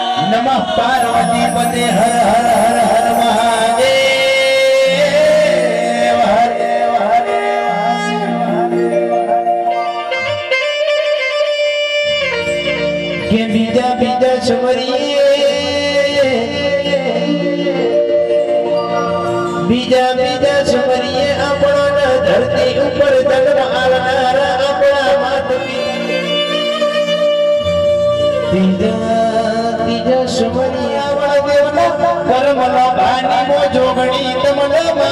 पार्वती पते हर हर हर हर महादेव हरे हरे के बीजा बीजा छवरिए बीजा बीजा छवरिए अपना धरती ऊपर जन्म आलनारा अपना मात बीजा बीजा छवरिया वादेवना कर्मला भानी मो जोगणी तमनमा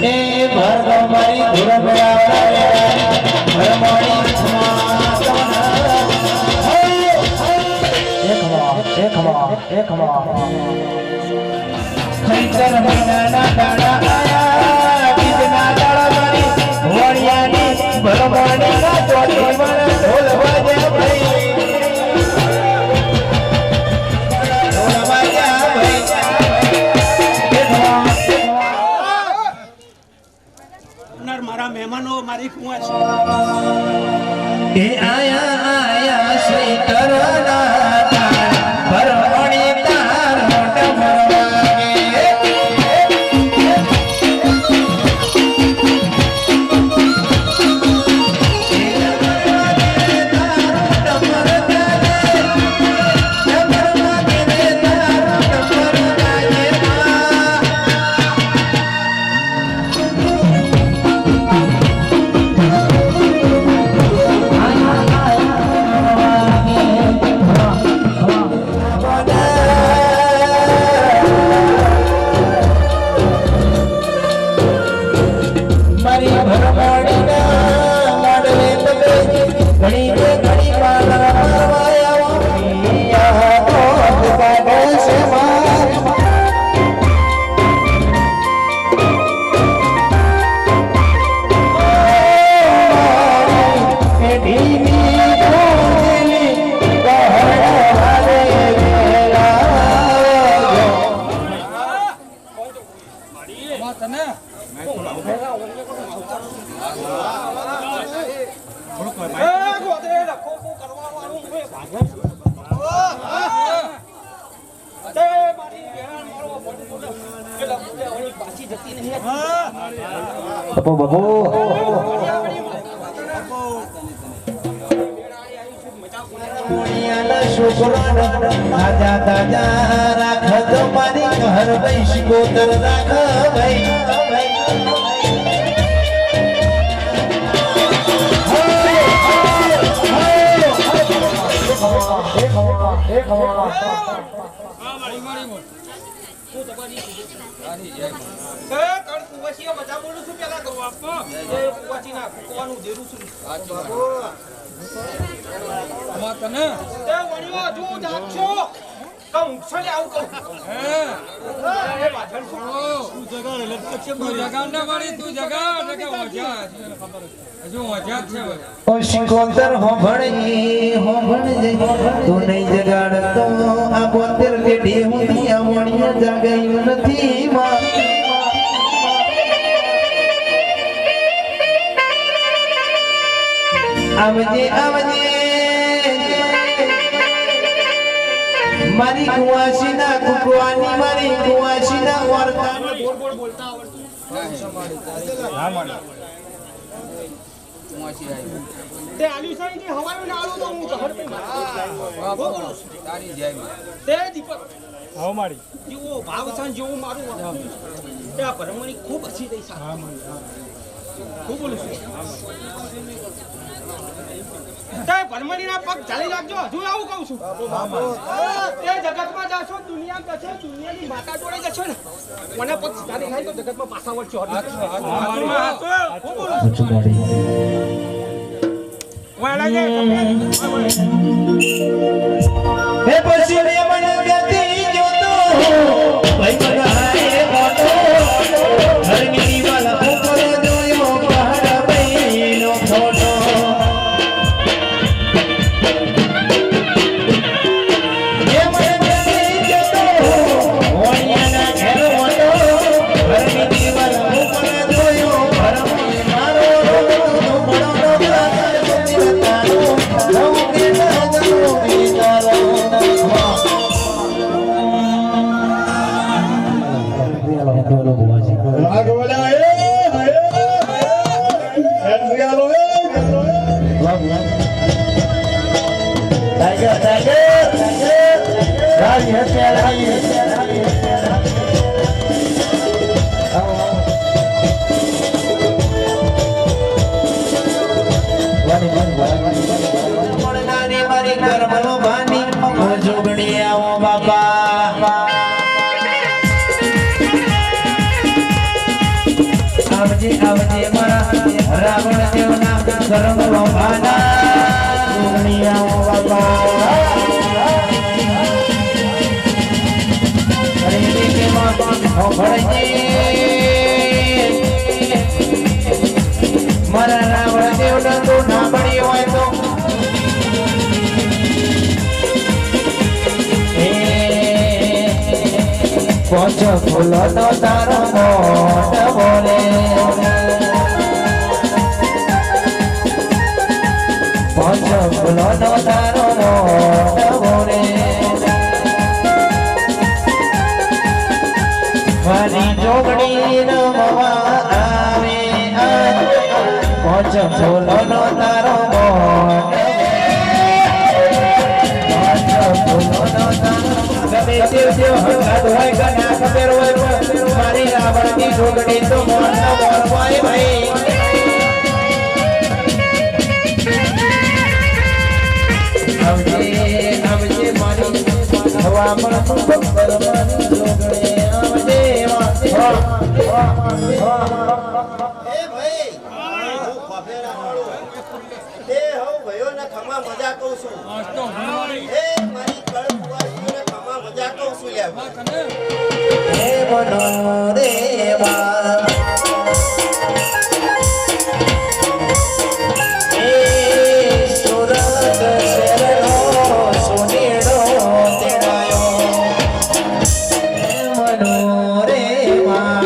ए भरम मारी धुरबड़ा भरमाणी एक खैतर महीना डाड़ा आया कितना डाड़ा मारी वड़ियानी भरमानी ना जोड़ी वाला ढोल बजा भाई ढोल बजा भाई नर मारा मेहमानो मारी कुआं ए आया आया श्री तरना भरमानी तार मोटा बबो मुनियाना शुक्रान ताजा ताजा राख तुम्हारी घर बैश गोतर राख भाई કુવાસીઓ બધા બોલું છું પેલા તો આપો એ કુવાસીના કુવાનું દેરું છું તને તે વણ્યો તું જાગશો કહું છલે આવું કહું એ પાછળ તું જગાડ એટલે તું જગાડ ના વાળી તું જગાડ કે મજા હજુ મજા છે ઓ શિકોતર હો ભણજે તું નહીં જગાડતો આ 72 પેઢી હું આ મોણિયા જાગાયું નથી માં આવજે મારી કુવાસીના કુકવાની મારી કુવાસીના વર્તા બોલ બોલતા આવડતું હા મારી તે આલીસાઈ ની હવાનું નાળું તો હું જહર પે તારી જય તે દીપક હાવ મારી જેવો ભાવ સાન જેવું મારું તે આ પરમણી ખૂબ હસી દઈ સા હા મારી ખૂબ બોલું છું તે પરમણીના પગ ચાલી રાખજો હજુ આવું કહું છું તે જગતમાં જાશો દુનિયા કશે દુનિયાની માતા જોડે જશો ને મને પગ ચાલી થાય તો જગતમાં પાછા વળશો ખૂબ બોલું છું હે પછી રે મને ગતિ જોતો ભાઈ મગાએ મોટો હરની વાલા ઉપર જોયો પહાડ બઈનો ફોટો હે મને ગતિ જોતો ઓણિયાના ઘેર મોટો હરની વાલા ઉપર જોયો ભરમી મારો તું બડો મારી કર્મનો ભાની જોગણી આવો બાપા આવજે મારા રાવણ દેવના કર્મનો ભાના જોગણી આવો બાપા અરે કે માં ભળજે મારા રાવણ દેવના તો ના બળી હોય તો પોચો ફૂલો તો તારો મોટ બોલે પોચો ફૂલો તો તારો મોટ બોલે મારી જોગણી નમવા આવે પોચો ફૂલો નો તારો મોટ પોચો ફૂલો નો તારો ગમે દેવ હંગાત હોય ગના ખબર હોય મારી રાવણની જોગણી તો મોરનો મોરવાય ભાઈ આવજે મારી હવા પણ ખબર મારી જોગણી આવજે એ ભાઈ હું ખોફેરા માળો એ હો ભયો ને ખમા મજા કહું છું એ મારી કળકુવાસીને ખમા મજા કહું છું લે હે મનો દેવા એ સુરત શેરનો સોનેડો તેડાયો હે મનો દેવા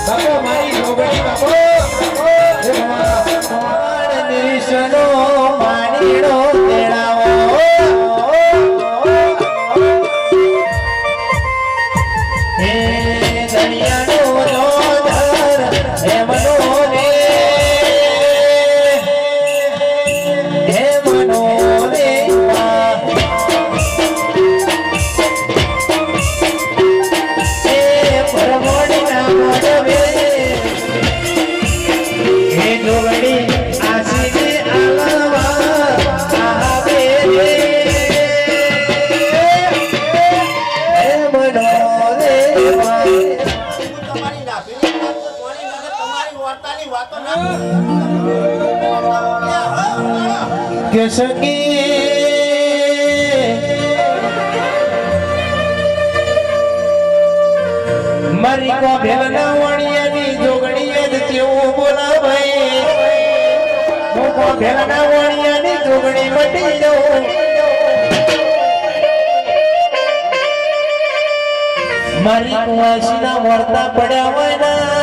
બાપો મારી જોગણી બાપો દેશનો પાણીડો તેડાવો એ કે સકે મારી કો ભેલના વાણિયાની જોગણી જ કેવું બોલાવે હું કો ભેલના વાણિયાની જોગણી મટી જાઉં મારી કુવાસીના વર્તા પડ્યા હોય ના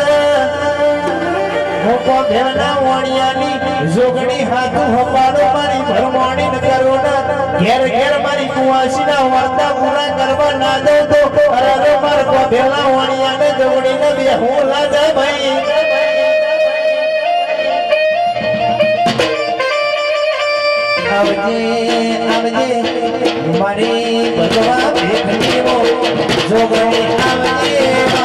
હું કો ભેલના વાણિયાની જોગણી હાથું હપાડો મારી ભરમાણી ન કરો ના ઘેર ઘેર મારી કુવાસીના વર્તા પૂરા કરવા ના દઉં તો અરે માર કો ભેલા વાણિયાને જોગણીને બે હું લાજા ભાઈ આવજે મારી ભગવા ભેખડીઓ જોગણી આવજે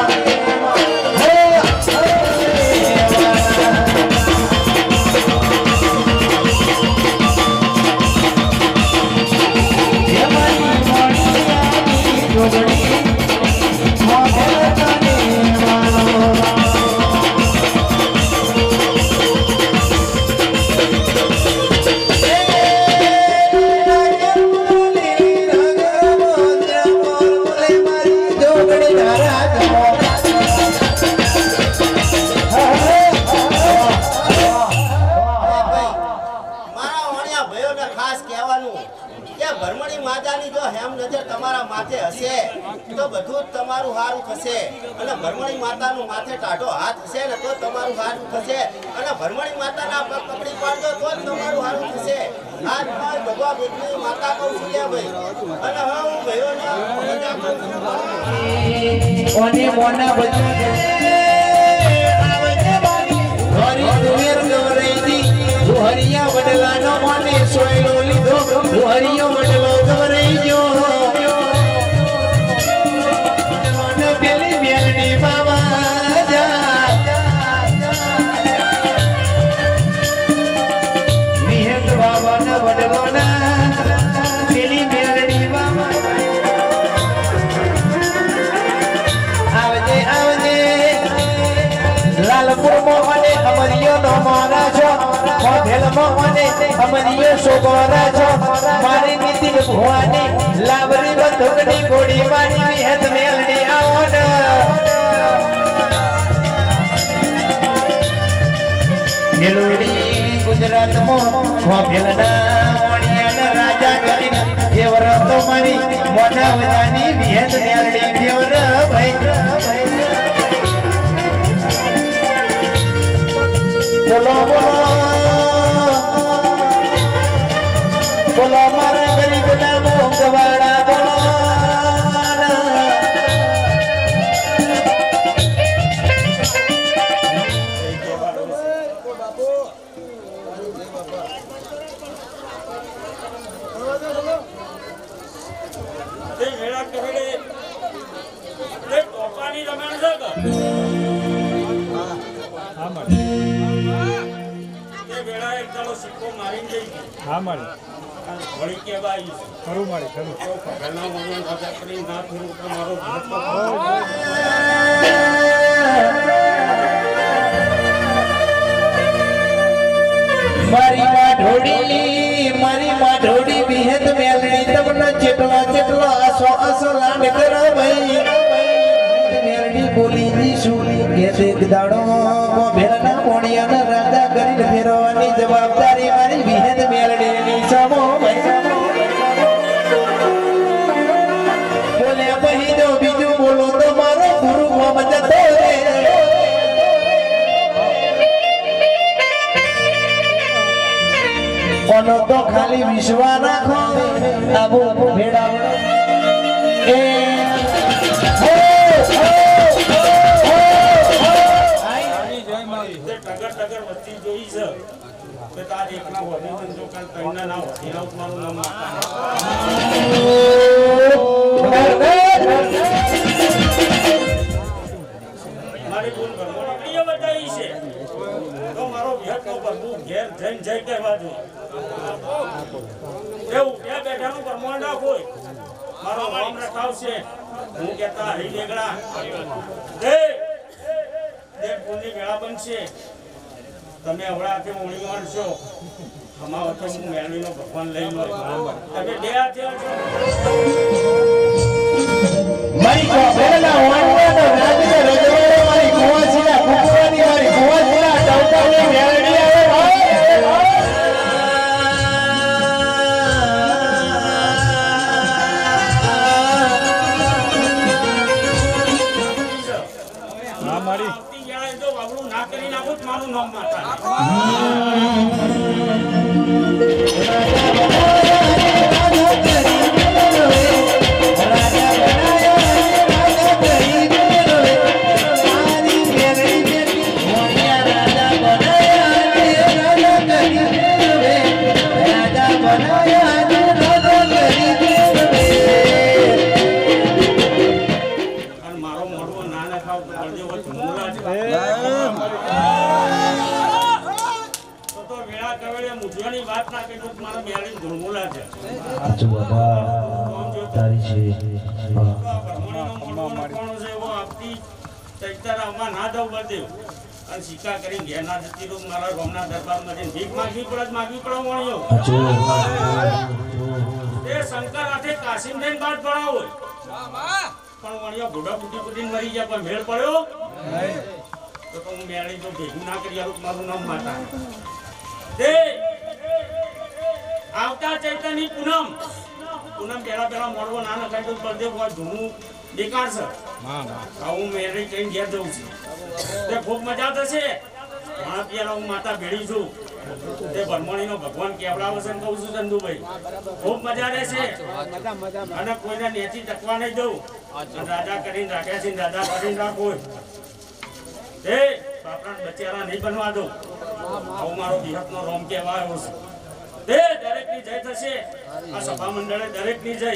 ઓને મોના બચે આવજે મારી ઘરી દુવેર ગવરેતી હરિયા વડલાનો મને સોયલો લીધો હરિયો વડલો ગવરેઈ ગયો મને પેલી મેલડી બાવા જા વિહેત બાવાના વડલોના પેલી મેલડી બાવા લાલપુર મોહને અમરિયો નો મારા છો મોઢેલ મોહને અમરિયો સોગોરા છો મારી નીતિ ભુવાની લાવરી બંધુકની ગોળી મારી વિહત મેલડી આવો ને મેલોડી ગુજરાતમાં મોઢેલના મોણિયાના રાજા કરીને દેવરતો મારી મોઢા વજાની વિહત મેલડી દેવર ભાઈ બોલો બોલો મારા ગરીબ ના મોંઘવાડા બોલો હા મારી વળી કે બાઈ ખરું મારી ખરું ઘરના મોને રાજા કરી ના ફેરું તમારો મારી માં ઢોડી વિહેત મેલડી તમને ચેટલો આસો લાડ કરો ભાઈ મેલડી બોલી દીશું કે દેખ દાડો ભેરના કોણિયાના રાજા કરીને ફેરવાની જવાબદારી મારી વિહેત મેલડીની સમો બોલે બહી દો બીજું બોલો તો મારો ગુરુ મોહમ્મદ જતો રે કોનો તો ખાલી વિશ્વાસ રાખો આબુ ભેડા એ ટગર વસ્તી જોઈ છે કે તાર એકના વધી જો કાલ તૈના ના વધી ના મારું નામ મારી બોલ ભરમોડી કઈ બતાવી છે તો મારો વિહત નો બધું ઘેર જઈને જઈ કહેવા દો એવું ત્યાં બેઠાનું ભરમોડ ના કોઈ મારો નામ રખાવશે હું કહેતા હરી વેગડા દેવ પુણ્ય મેળા બનશે તમે હવડાથી ઊણી માણશો અમારો તો હું મેળવીનો ભગવાન લઈને તમે બે હાથે મારી કોભેલા વાણવાનો રાજને રજવાડે મારી કુવાસીના કુકવાની મારી કુવાસીના ટવટાવની મેળડી આવે હા મારી તો વાવડું ના કરી નાખો મારું નામ માતા મરી ગયા પણ મેળ પડ્યો તો હું મેળી તો ભેગું ના કરી આવું મારું નામ માતા તે આવતા ચૈતની પૂનમ પેલા મોડવો ના નખાય તો બળદેવ ધૂનું દેખાડશે હું મેળી કઈ ઘેર જઉં છું તે ખૂબ મજા થશે પેલા હું માતા ભેળી છું તે ભરમણીનો ભગવાન કેવડાવે છે કહું છું ચંદુભાઈ ખૂબ મજા રહેશે અને કોઈને નેચી ટકવા નહીં દઉં રાજા કરીને રાખ્યા છે રાજા કરીને રાખો એ બાપરા બચેરા નહીં બનવા દઉં આવું મારો વિહતનો રોમ કહેવાયો છે તે દરેકની જય થશે આ સભા મંડળે દરેકની જય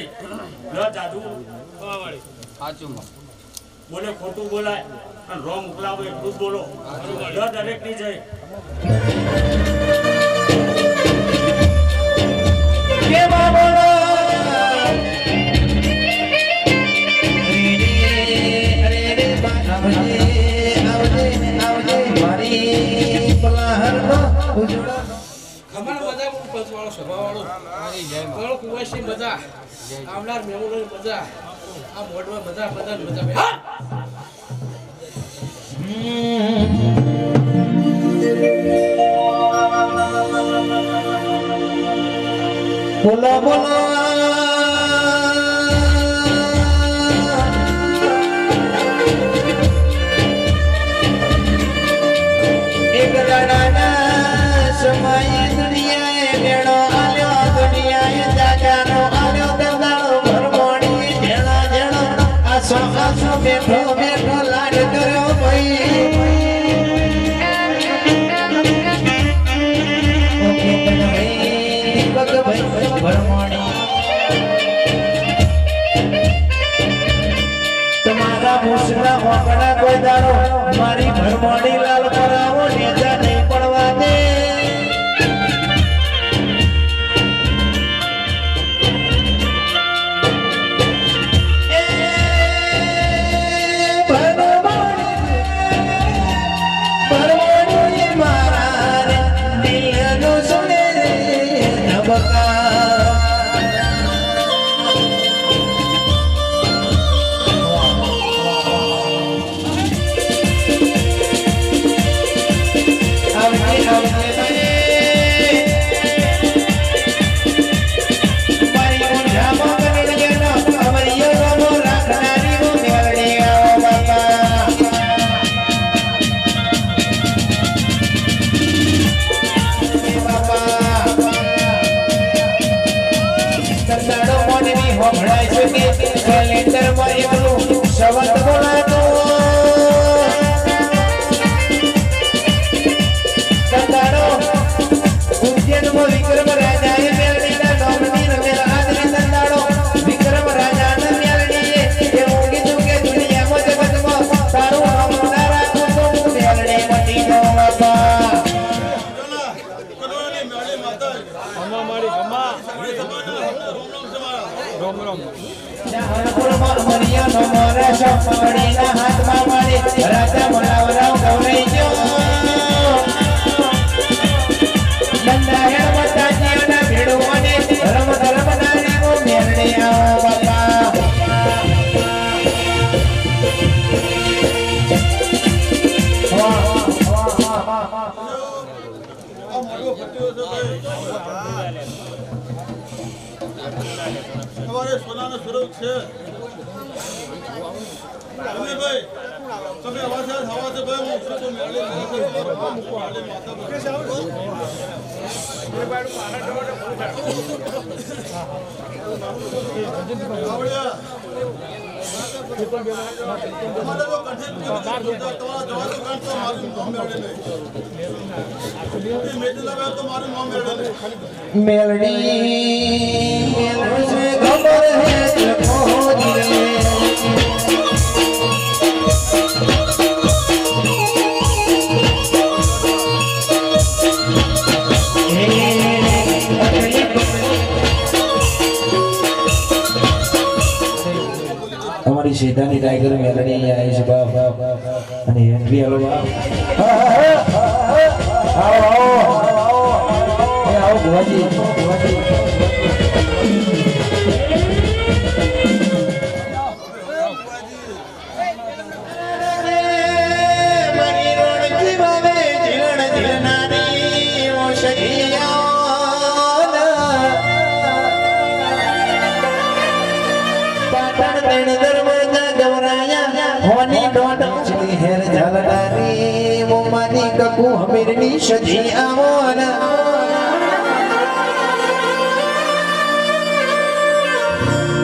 ન જાદુ બોલે ખોટું બોલાય અને રોમ ઉકલાવો એટલું જ બોલો દરેકની જય મજા આવનાર મેમોની મજા આ મોડમાં મજા મજા બોલો બોલો એક દાડાના સમય દુનિયાએ મેળો આલ્યો દુનિયાએ જાગાનો આલ્યો દરદારો ભરમણી જેણા જેણા આસો આસો બેઠો બેઠો લાડ કર્યો ભાઈ તમારા મુસલા હોકડા કોઈ દાડો મારી ભરમણી લાલ કરાવો નેજા નહીં પડવા દે ભરમણી મારા દિલનો સુને ધબકા કેલેન્ડરમાં એકલું શબ્દ બોલાતો કંટાળો ઉજ્જૈનમાં વિક્રમ રાજાએ મેળવીના નોમની રમેલા આદરી કંટાળો વિક્રમ રાજાના મેળવીએ એવું કીધું કે દુનિયામાં જગતમાં તારું નામ ના રાખું તો હું મેળવી મટી જાઉં બાપા મરિયાનો મોરેશો પકડીના હાથમાં મારી રાજા મલાવરાવ ગૌરાઈ ગયો બંધારણ તમારે સોનાનો સ્વરૂપ છે તમે ભાઈ તમે અવાજ હવાથી ભાઈ હું તો મેળવી મેલડી મુझे ખબર હે ખોજી हमारी शेतानी टाइगर मेलडी आई છે બાપ અને એન્ટ્રી આલો બાપ આવો એ આવો ભુવાજી મારી રોણકી બાવે જીલણ જીલનાની ઓ સખિયા પાટણ તેણ દરવાજા ગવરાયા હોની ડોટ ઉછલી હેર ઝાલડારી મોમાની કકુ હમીરની સજી આવોના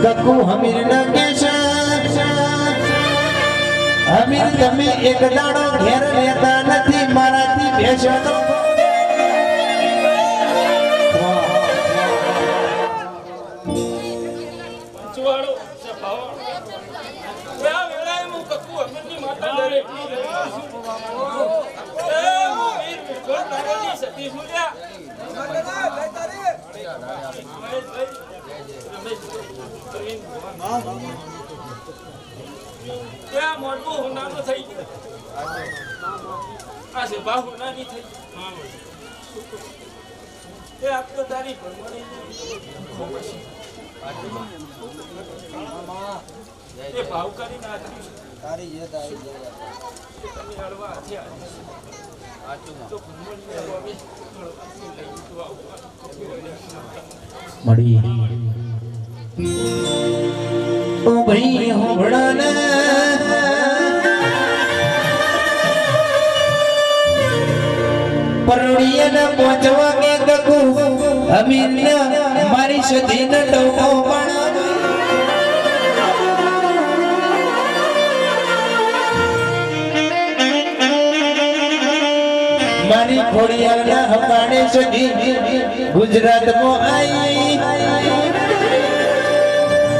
કકુ હમીરના કેશા હમીર તમે એક દાડો ઘેર લેતા નથી મારાથી બેસવાનો ચુવાડો સભાવ આ વેળાએ હું કકુ અમરની માતા ડરે એ વીર વિઠોર તારાની સતી સુલ્યા ત્યાં મોટું હોનાનું થઈ ગયું આ સભા હોનાની થઈ એ આપ તો તારી ભરમણી એ ભાવ કરી નાખ્યું તારી જે તારી જે તમે હળવા હાથે તો ભરમણી હવે મળી ઓ ભાઈ હોબળાને પરણીયને પહોંચવા કે કકુ અમીરને મારી સધીને ટોકો પણ મારી ખોડિયારના હપાડે સધી ગુજરાતમાં આવી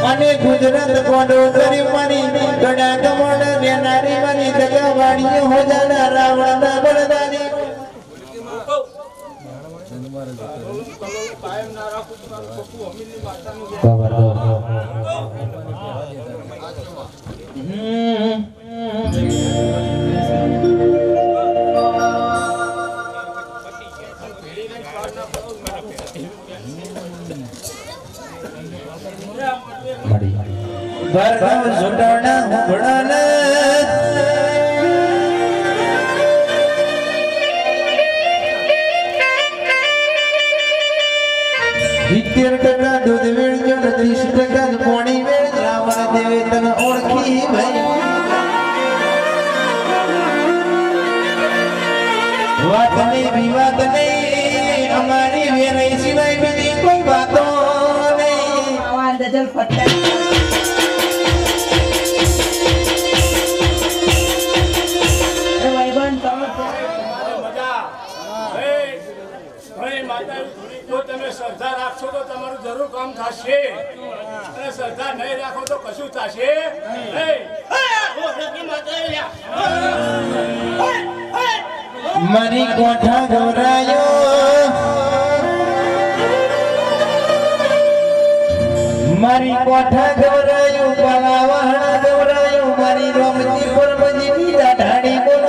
અને ગુજરાત કોડો કરી મારી ગડા કમોડ દેનારી મારી દગા વાડીઓ હોજાના રાવણના બળદાની કાયમ ના રાખું કકુ અમીરની માતાનું ભાર્ગવ જોડાણા હોબળાને સિત્તેર ટકા દૂધ વેળજો ને 30% પાણી વેળ રાવણ દેવે તને ઓળખી ભાઈ વાત નહીં વિવાદ નહીં અમારી વેરાઈ સિવાય બીજી કોઈ વાતો નહીં આવાજ દજલ ફટકા તમે શ્રદ્ધા રાખશો તો તમારું જરૂર કામ થશે અને શ્રદ્ધા નહીં રાખો તો કશું થશે મારી કોઠા ગવરાયો મારી કોઠા ગવરાયો પલાવણ ગવરાયો મારી રોમતી પરમજી બીજા ઢાડી બોલો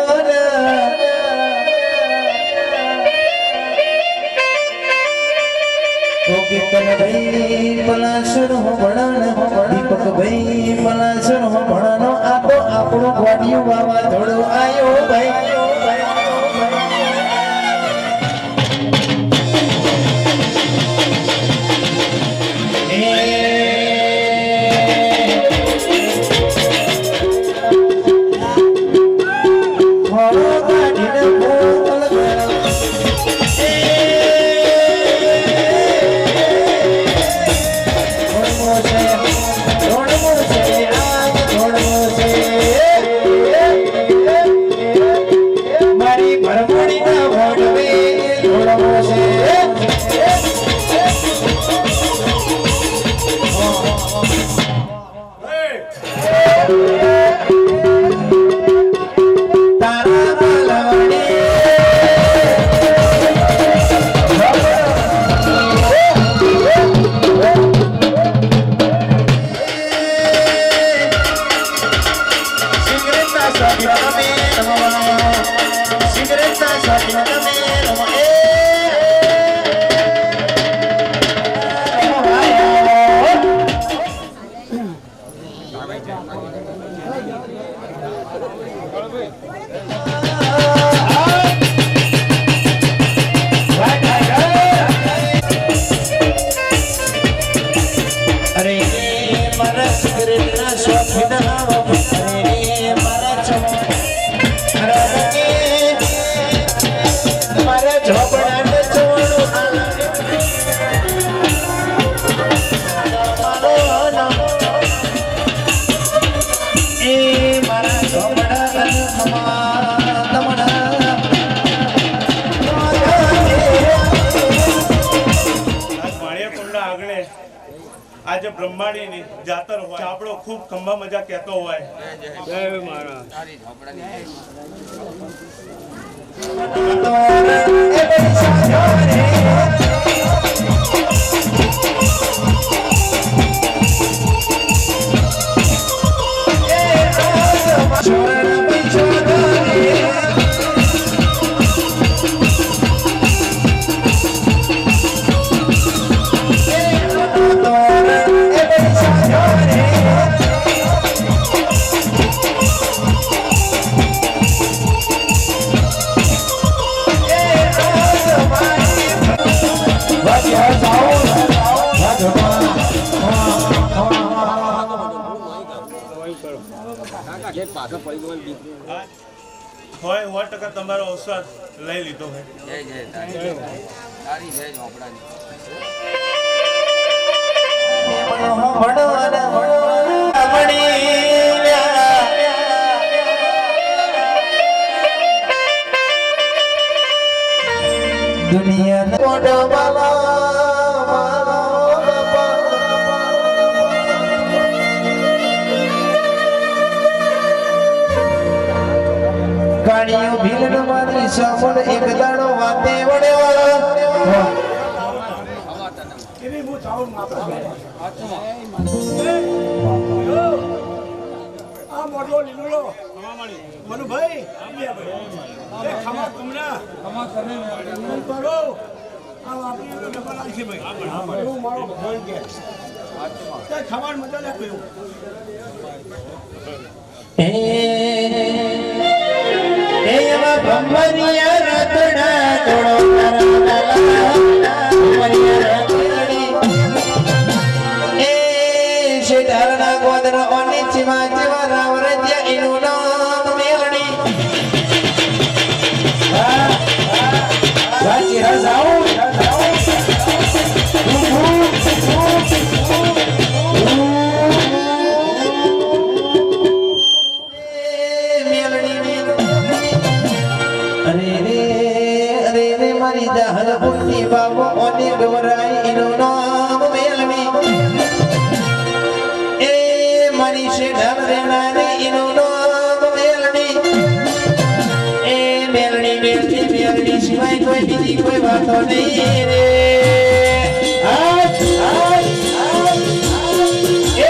કીર્તન ભાઈ પલાસર હો ભણાનો દીપક ભાઈ પલાસર હો ભણાનો આ તો આપણો ગોડિયું વાવાઝોડો આયો ભાઈ એ અરે મારા સિગરેટના શોખીન અરે મારા મારા ઝોપડાને છોડું એ મારા ઝોપડા આજે બ્રહ્માણીની જાતર હોય આપણો ખૂબ ખંભા મજા કહેતો હોય હોય 100% તમારો અવસર લઈ લીધો હોય દુનિયા કાણીઓ ભીલ મારી સામણ એક દાડો વાતે વડ્યો આ મોટલો લીલો મનુભાઈ એ ખમા કમના ખમા કરે કરો આ આપણી તો ડબલ આલશે ભાઈ હું મારો ફોન કે તે ખબર મજા લે કયો એવા ભમરિયા રતડા તોડો તારા ભમરિયા રતડી એ શેઠારના ગોદરા ઓની ચીવા ચીવા રાવરજ્યા એનું નામ મેલડી સાચી હજાઓ દહલ પુણ્ય બાબો ઓની ગવરાઈ એનું નામ મેલવી એ મારી શેઠાર રેનાની એનું નામ મેલડી એ મેલડી મેલડી મેલડી સિવાય કોઈ બીજી કોઈ વાતો નહીં રે એ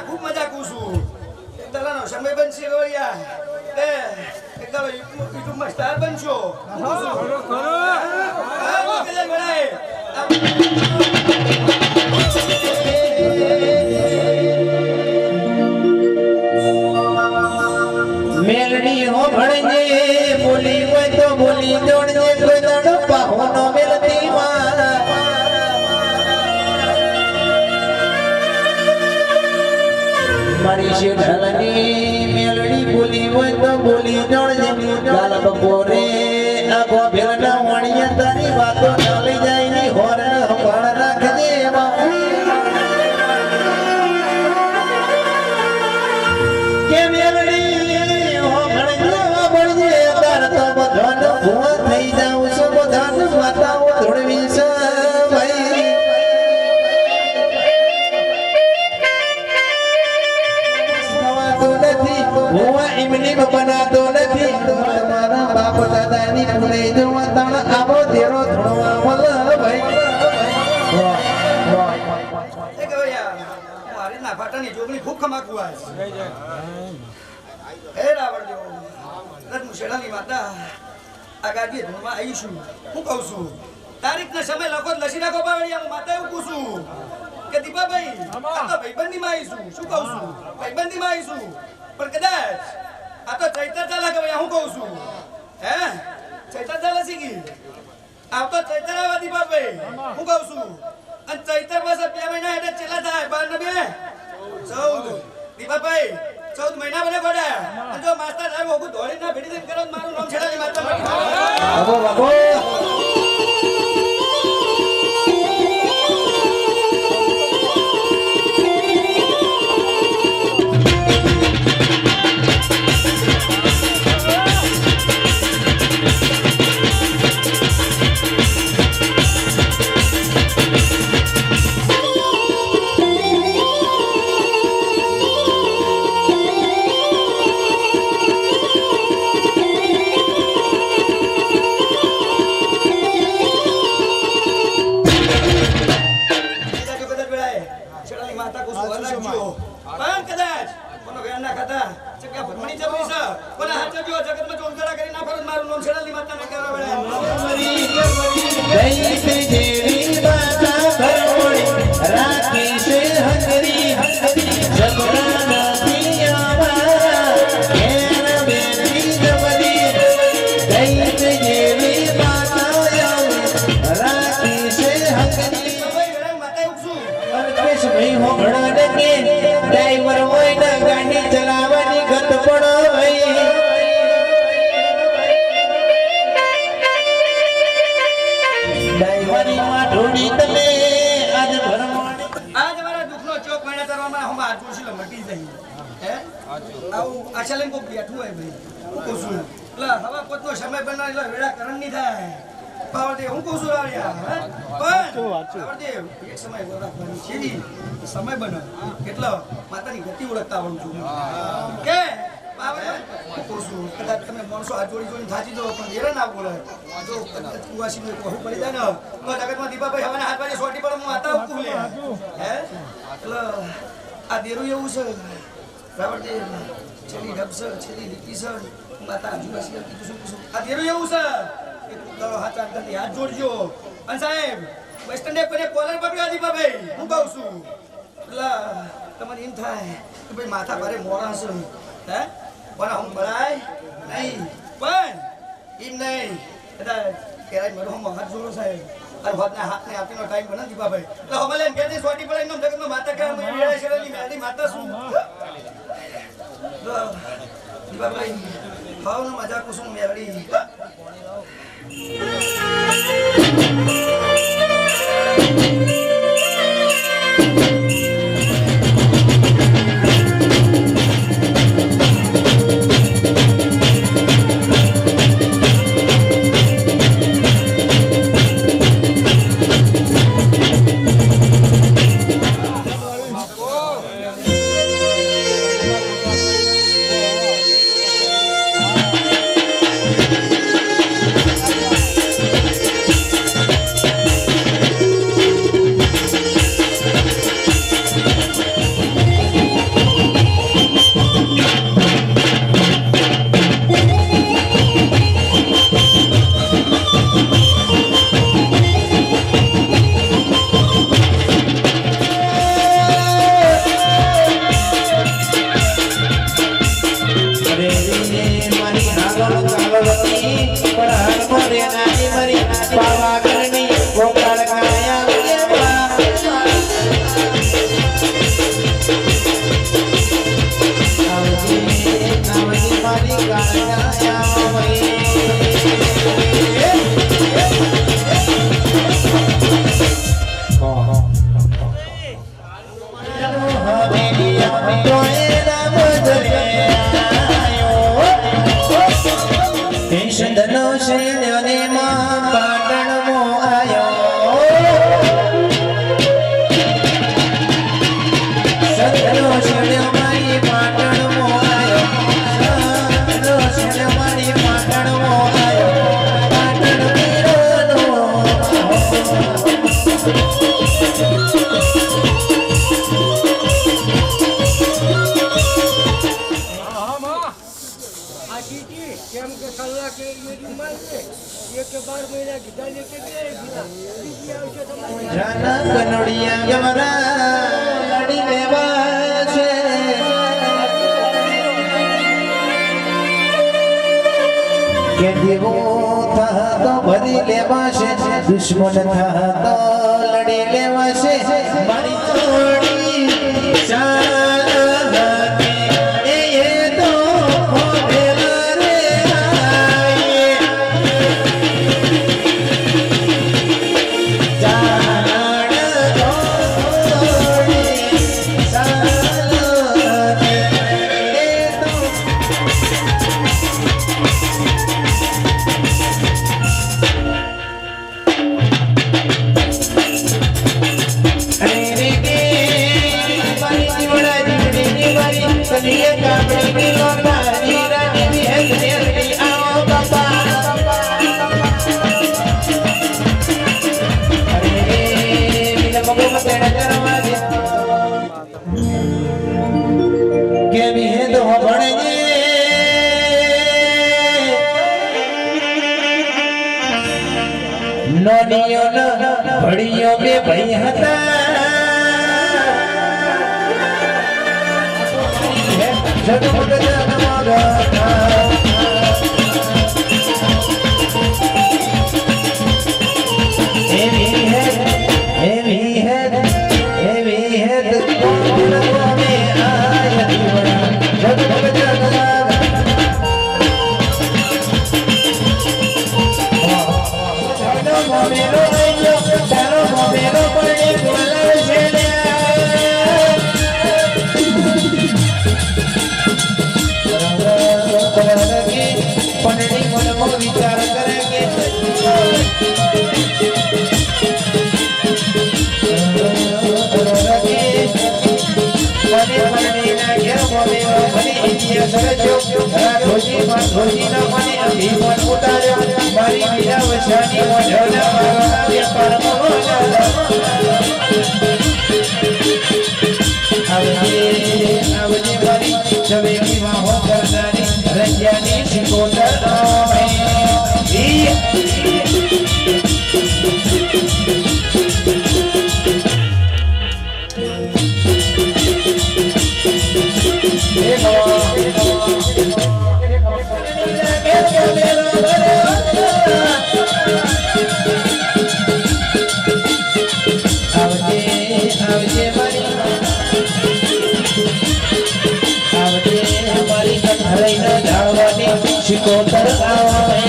ખૂબ મજા કરું છું દલાનો સમય બનશે ગોળિયા એક દાડો યુટ્યુબમાં સ્ટાર બનશો મેલડી હો ભણજે બોલી હોય તો બોલી જોડજે કોઈ દાડો પાહો નો મેલતી માં મારી શેઠાની મેલડી બોલી હોય તો બોલી જોડજે ગાલ બપોરે આખો ભેલના વણિયા તારી વાતો ચાલી જાય ની હોર હંભાળ રાખજે હું એમની બનાતો નથી મારા બાપ દાદાની ભૂલે જોવા તણ આવો દેરો થોડવા મલ ભાઈ એ કે ભાઈ મારે ના પાટાની જોગણી ખૂબ ખમાકુ આ હે રાવણ દેવ રત મુશેડાની માતા આ ગાડી ધૂળમાં આવીશું હું કહું છું તારીખનો સમય લખો લસી નાખો બાવળિયા હું માતા એવું પૂછું કે દીપાભાઈ આ તો ભાઈબંધીમાં આવીશું શું કહું છું ભાઈબંધીમાં આવીશું પણ કદાચ આ તો ચૈતર ચાલા કે ભાઈ હું કહું છું હે ચૈતર ચાલા શીખી આવતો ચૈતર આવા દીપાભાઈ હું કહું છું અને ચૈતર પાસે 2 મહિના એટલે ચેલા થાય 12 ને 2 14 દીપાભાઈ 14 મહિના બને ગોડા અને જો માસ્ટર સાહેબ હું દોડી ના ભેડી દે કરો મારું નામ છેડાની માતા બાબો બાબો સમય બનો કેટલો માતાની ગતિ ઓળખતા આવડું છું કે કદાચ તમે માણસો હાથ જોડી થાચી દો પણ એરા ના બોલે જો કુવાસી ને કહું પડી જાય ને તો જગતમાં દીપાભાઈ હવાના હાથ વાગે સોટી પર હું માતા ઉકું લે હે એટલે આ દેરું એવું છે રાવણદેવ છેલ્લી ડબસ છેલ્લી લીટી છે માતા આજુબાજુ કીધું શું આ દેરું એવું છે કે તું હાથ આગળથી હાથ જોડજો અને સાહેબ વેસ્ટર્ન પર કોલર પકડ્યો દીપાભાઈ હું કહું છું એટલે તમને એમ થાય કે ભાઈ માથા ભારે મોરા છે હે પણ હું બળાય નહીં પણ એમ નહીં કદાચ કેરાય મારો હું હાથ જોડો સાહેબ અને હોદના હાથને આપીનો ટાઈમ બને દીપાભાઈ એટલે હમણાં લઈને કે સોટી પડે એમ જગતમાં માતા કે અમે વેળા શેરાની મેળી માતા શું દીપાભાઈ ભાવનો મજા કુસુમ મેળી એક કે 12 મહિના કીધા ને કે બીજી આવશે તમારે જાના કનોડિયા ગમરા લડી લેવા છે કે દેવો થા તો ભરી લેવા છે દુશ્મન થા તો લડી લેવા છે મારી જોડી ચાલતી એ તો ખોદેલા રે આયે જાણ જોડી ચાલતી એ તો કનીએ કાપડી ની લોટારી રાની ની હેલી આવો બાપા અરે મિલ મગો મતેડા કરવા દે કેવી હે તો ભણે નોનિયો ન ભડિયો બે ભાઈ હતા જગમગ પંડણી મનમાં વિચાર કરેંગે મને પંડણીના ઘેર મોમેરો મને ઇતિહાસ રચ્યો રાઠોજી માધોજીના મને અભિમાન ઉતાર્યો મારી મીરા વસાની મોઢવના મારા વેપારમાં આવજે મારી જવેલી વાહો કરનારી રંજાની શિકોતર આવજે મારી હમારી કઠરાઈ ન જાળવાની શિકોતર આવે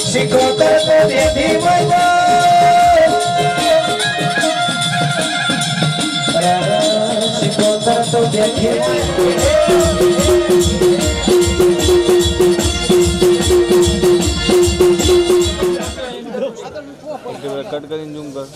શિકોતર તો દેખી શિકોતર તો દેખી કટ કરીને ઝૂમ કર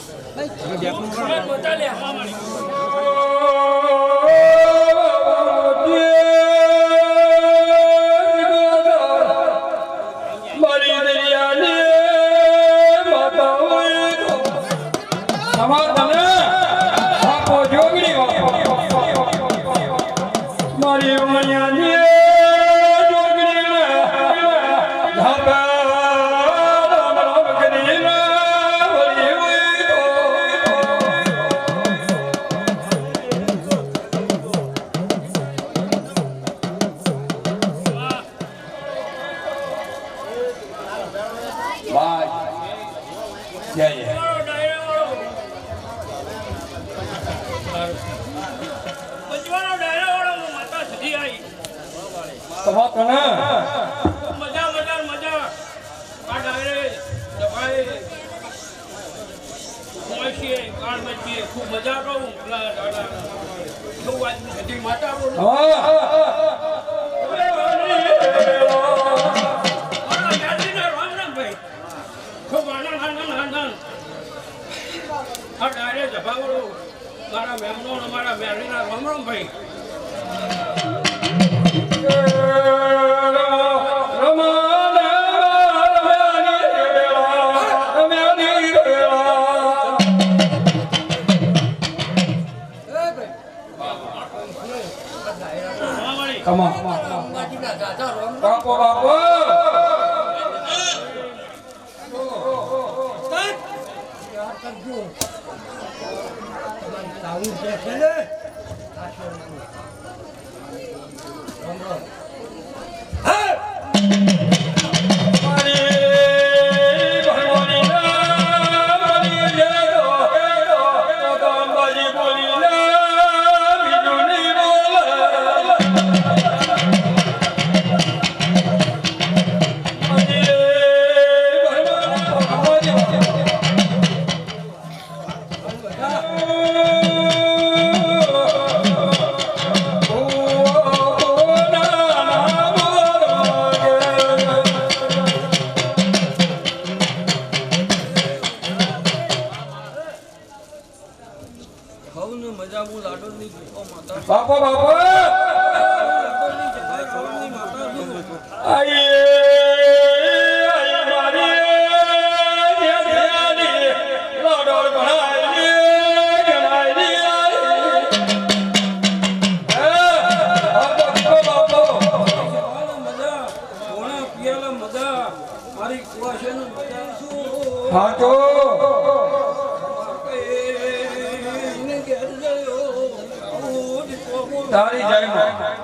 ખૂબ મજા કરું માતા મારા મહેમાનો અમારા મેળવીના રામ રામ ભાઈ કરજો તાવું છે કે ને બાપા બાપા આઈએ હા તો તારી જય માં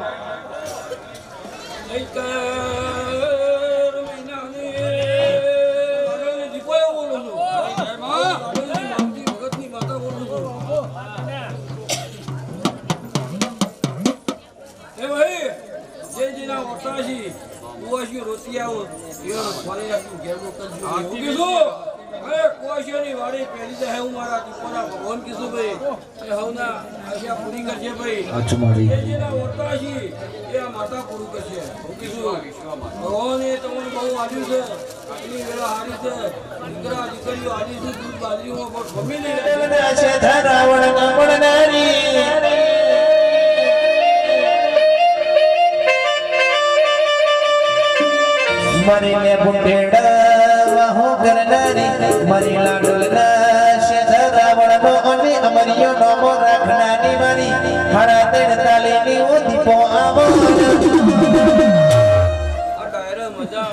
વાડી પહેલી જાય હું મારા દીપોના ભગવાન કીધું ભાઈ એ હવના આશા પૂરી કરશે ભાઈ જેના ઓરતાશી એ આ માતા પૂરું કરશે હું કીધું ભગવાને તમને બહુ આવ્યું છે આટલી વેળા હારી છે દીકરા દીકરીઓ હારી છે દૂધ બાજરીમાં પણ ફેમિલી છે ધરાવણ નમણનારી મરી લે બુટેડા વાહો કરનારી મરી લાડુલના છે ધરાવણ નો અને અમરિયો નોમો રાખનારી મારી હરા તેડ તાલીની ઓ દીપો આવો આ ડાયરા મજા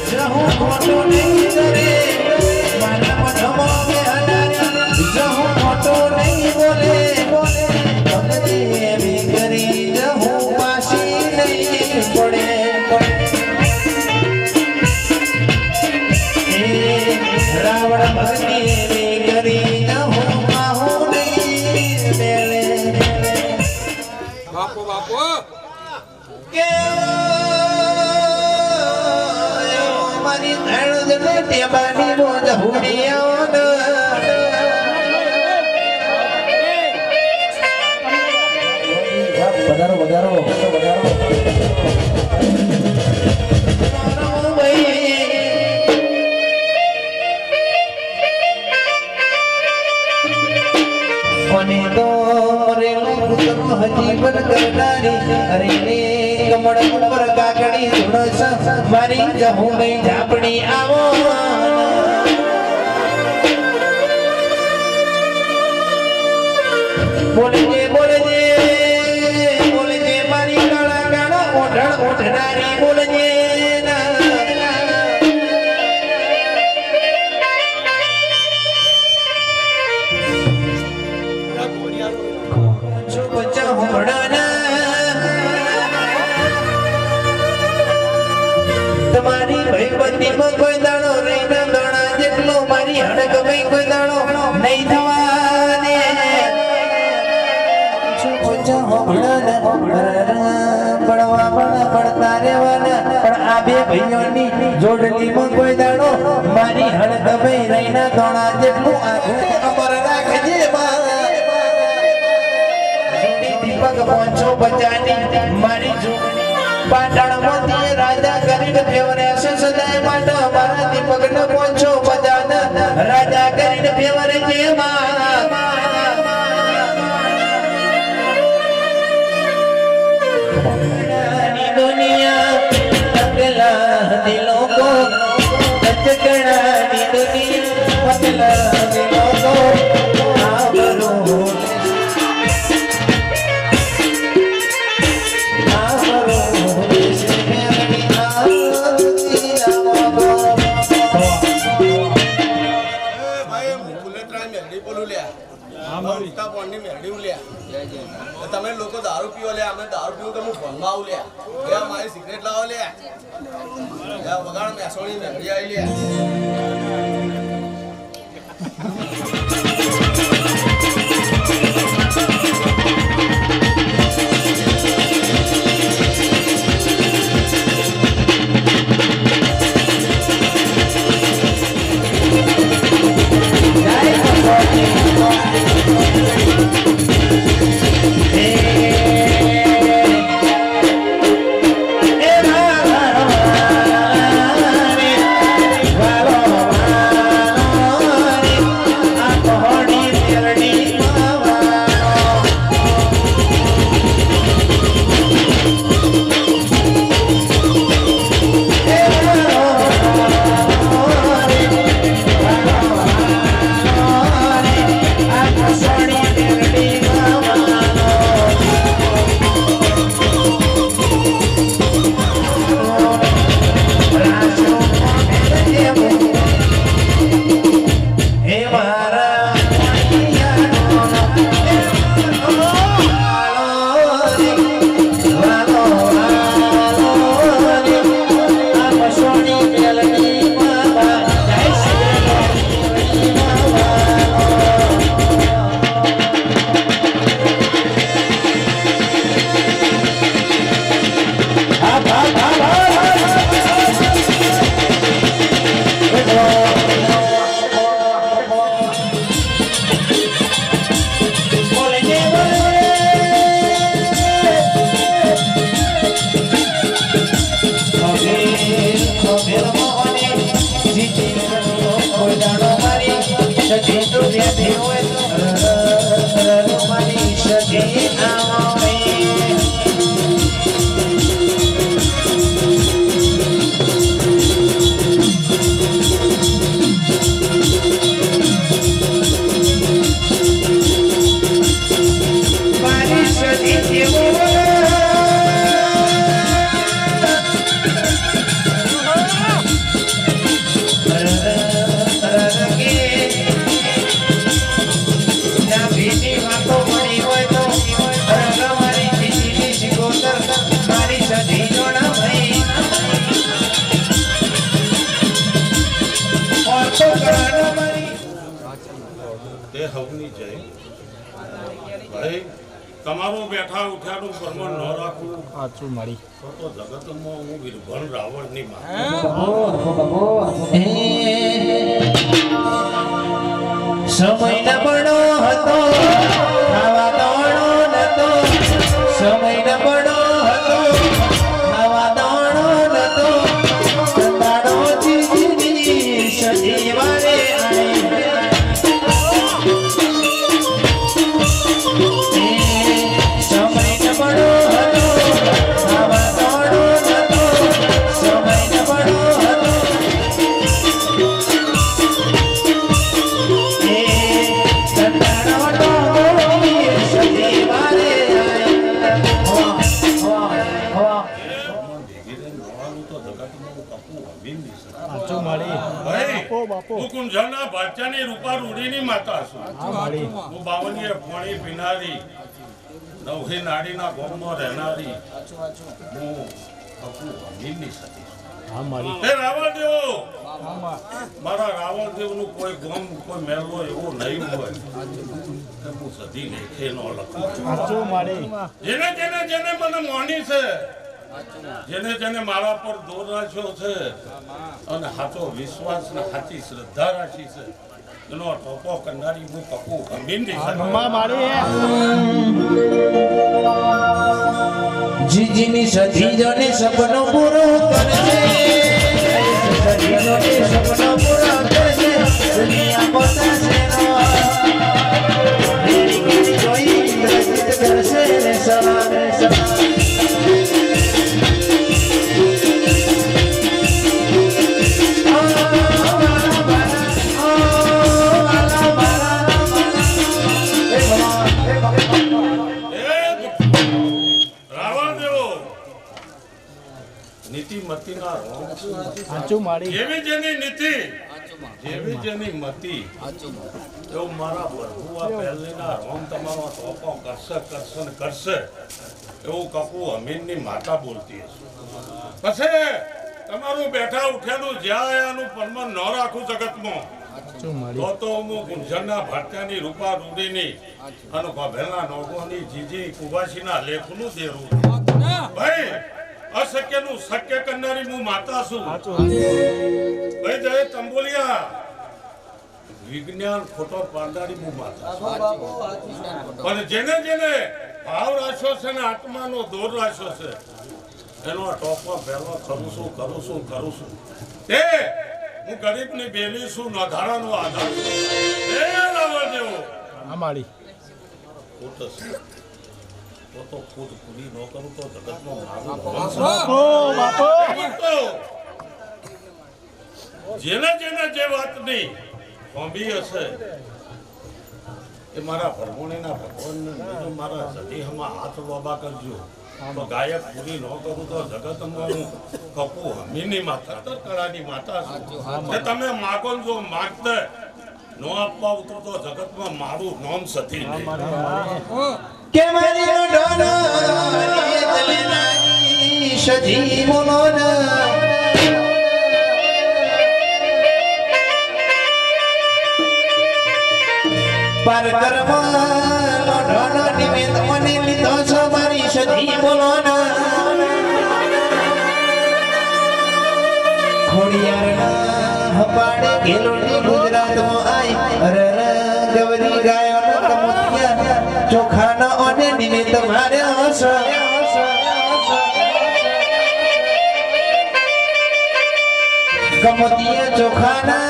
જહું ખોટો નહીં કરે મારા મઢમો કે હલારી જહું ખોટો નહીં બોલે તમને એવી કરી જહું પાછી નહીં પડે રાવણ ભક્તિ એવી કરી જહું આહું નહીં દેલે બાપો બાપો કે મારી ધણ જને ટેબાની મોજ હુડિયાનો વધારો વધારો વધારો મને તો રેલો પુત્રો હજીવન કરનારી અરે રે કમળ ઉપર કાકડી ધૂણસ મારી જહું ગઈ ઝાપડી આવો બોલજે બોલજે બોલજે મારી કાળા કાળા ઓઢણ ઓઢનારી બોલજે તમારી ભાઈબંધીમાં કોઈ દાડો રહીના દાણા જેટલો મારી હડક ભાઈ કોઈ દાડો નહીં થવા દે પડવા પડતા રહેવાના પણ આ બે ભાઈઓની જોડણીમાં કોઈ દાડો મારી હડક ભાઈ રહીના દાણા જેટલું આખું અમર રાખજે દીપક 550 મારી જોડણી પાટણમાંથી રાજા કરીને ફેવરે છે સદાય માટે મારા દીપકને 550 રાજા કરીને ફેવરે છે દુનિયા અકેલા દિલો કો કચકડાની દુનિયા અકેલા દિલો કો આવરો ભાઈ હું બુલેટ રાય દારૂ પીવો લે અમે દારૂ પીવું તો હું ફોનમાં આવું લે લે મારી સિગરેટ લાવો લે વગાડ મેસોડી મેમરી આવી લે તમારું બેઠા ઉઠ્યાનું પ્રમાણ ન રાખવું સાચું મારી તો જગતમાં હું બિરબલ રાવણ ની સમય ન બનો હતો ખાવા દોણો નતો સમય ન બનો હતો ખાવા દોણો નતો કંટાળો જીની સજીવારે કુંજલના બાદશાહની રૂપા રૂડીની માતા છું હું બાવનીએ પાણી પીનારી નવહી નાડીના ગોમમાં રહેનારી હું કપુ અમીરની સતી તે રાવણદેવ મારા રાવણદેવનું કોઈ ગોમ કોઈ મેલો એવો નહીં હોય કે હું સદી લેખે ન લખું જેને જેને જેને મને મોની છે જેને જેને મારા પર દોર રાખ્યો છે અને સાચો વિશ્વાસ ને સાચી શ્રદ્ધા રાખી છે એનો ટોપો કરનારી હું કપુ ગંભીરની જીજીની સતીજોને સપનો પૂરો કરશે સતીજોને સપનો પૂરો કરશે દુનિયા પોતાશે જોઈ ઇન્દ્રજીત કરશે ને સવારે જેની જેની નીતિ જેવી જેની મતી એવું મારા પ્રભુઆ પહેલીના રોમ તમારો ટોપો કરશે એવું કપુ અમીનની માતા બોલતી હશે. પછી તમારું બેઠા ઉઠ્યાનું જ્યાં આયાનું પરમાન ન રાખું જગતમાં તો હું ગુંજરના ભાટકાની રૂપા રૂડીની અને ગભેલના નોગોની જીજી કુવાસીના લેખનું દેરું ભાઈ અશક્યનું શક્ય કરનારી હું માતા છું. ભાઈ જય તંબોલિયા વિજ્ઞાન ખોટો પાડનારી હું માતા છું. પણ જેને જેને ભાવ રાખ્યો છે ને આત્માનો દોર રાખ્યો છે એનો ટોપો પહેલો કરું છું તે હું ગરીબની બેલી છું નધારાનો આધાર છું. એ રાવણ જેવો અમારી ખોટ છે તો ખુદ પૂરી ન કરું તો જગતમાં જેને જેને જે વાતની કોંબી હશે એ મારા ભરમોણીના ભગવાનને બીજું મારા સતીહમાં હાથ લોબા કરજો. તો ગાયક પૂરી ન કરું તો જગતમાં હું કપુ હમીની માતા કળાની માતા છું. જે તમે માગો જો માગતે ન આપવા ઉતરો તો જગતમાં મારું નામ સતી નહીં. કે મારી ડોનો તલે નાની સજી બોલોના પર કર્મ ડોનો નિમિત્ત મને લીધો છો મારી સજી બોલોના ખોડિયારના હપાડે ગેલોની ગુજરાતમાં આઈ અરર ગવરી ગાયો કમોતિયા ચોખાના અને નિમિત્ત મારે હસ કમોતિયા ચોખાના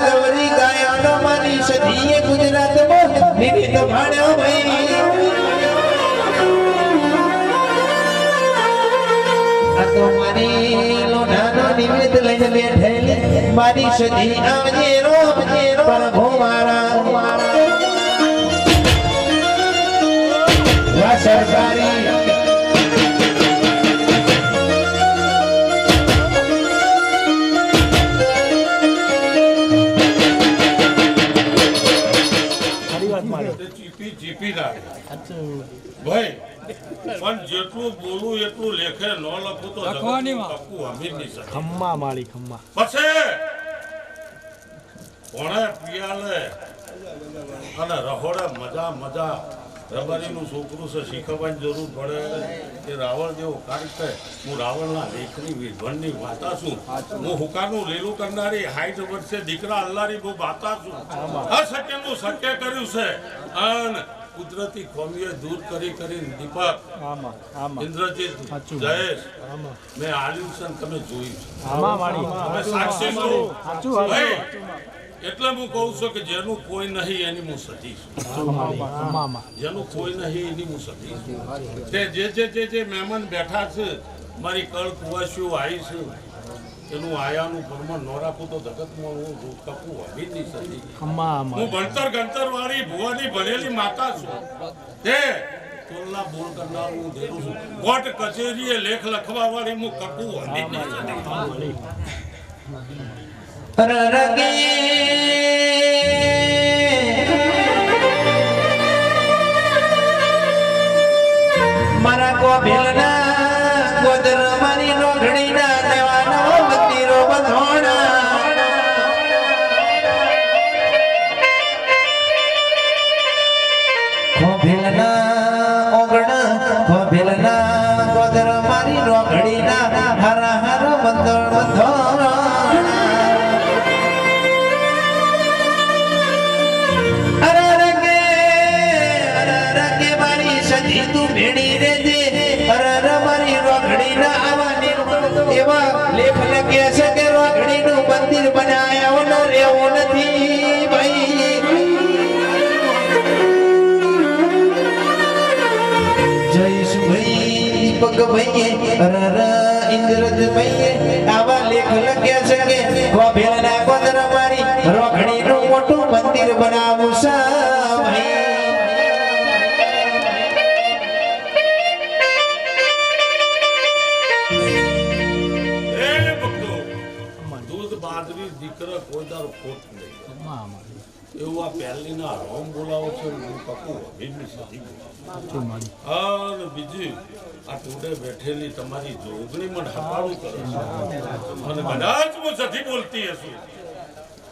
ગવરી ગાયો મારી સજીએ ગુજરાતમાં નિમિત્ત માર્યો ભાઈ. આ તો મારી લોઢાનો નિમિત્ત લઈને બેઠેલી મારી સજી આવજે રો પ્રભુ મારા સરકારી ચીપી રાખે ભાઈ પણ જેટલું બોલું એટલું લેખે ન લખું તો કપુ હમીરની સતી. ખમ્મા માળી ખમ્મા પછી ભણે પિયાલે અને રહોડે મજા રબારીનું છોકરું છે શીખવવાની જરૂર પડે કે રાવણ જેવો કાર્ય હું રાવણના લેખની વિધ્વનની વાતા છું. હું હુકાનું લીલું કરનારી 60 વર્ષે દીકરા અલ્લારી બહુ વાતા છું. અશક્યનું શક્ય કર્યું છે અને કુદરતી ખોમીએ દૂર કરી દીપક ઇન્દ્રજીત જયેશ મેં આલ્યું છે તમે જોયું તમે સાક્ષી છો ભાઈ. એટલે હું કહું છું કે જેનું કોઈ નહીં એની હું સતી છું. જેનું કોઈ નહીં એની હું સતી છું. તે જે મહેમાન બેઠા છે મારી કળ કુવાસીઓ આવી છે એનું આયાનું પ્રમાણ ન રાખું તો જગતમાં હું કપુ હમીરની સતી. હું ગણતર વાળી ભુવાની ભણેલી માતા છું. તે તોલના બોલ કરનાર હું દેરું છું. કોર્ટ કચેરીએ લેખ લખવા વાળી હું કપુ હમીરની સતી. મારા કો ભેલના ગોદર મારી રોઢણીના દેવાના મંદિરો બંધોણા કો ભેલના ઓગણા કો ભેલના ગોદર મારી રોઢણીના હરા હરા બંધોણ બંધોણા તું ભેડી રે દે અરર મારી રોઘડી ના આવવાની એવા લેખ લખ્યા છે કે રોઘડી નું મંદિર બનાયા ન રેવું નથી ભાઈ. જયેશ ભાઈ દીપક ભાઈ અરર ઇન્દ્રજ ભાઈ આવા લેખ લખ્યા છે કે ગોભેલ ના કોદર મારી રોઘડી નું મોટું મંદિર બનાવું છે ભાઈ. કોઈ દારો ખોટ નહીં એવું આ પહેલીના રોમ બોલાવો છે હું પક્કું હમીરની સદી બોલાવું અને બીજું આ ટોડે બેઠેલી તમારી જોગણી મને હપાળું કરે છે અને કદાચ હું સદી બોલતી હશું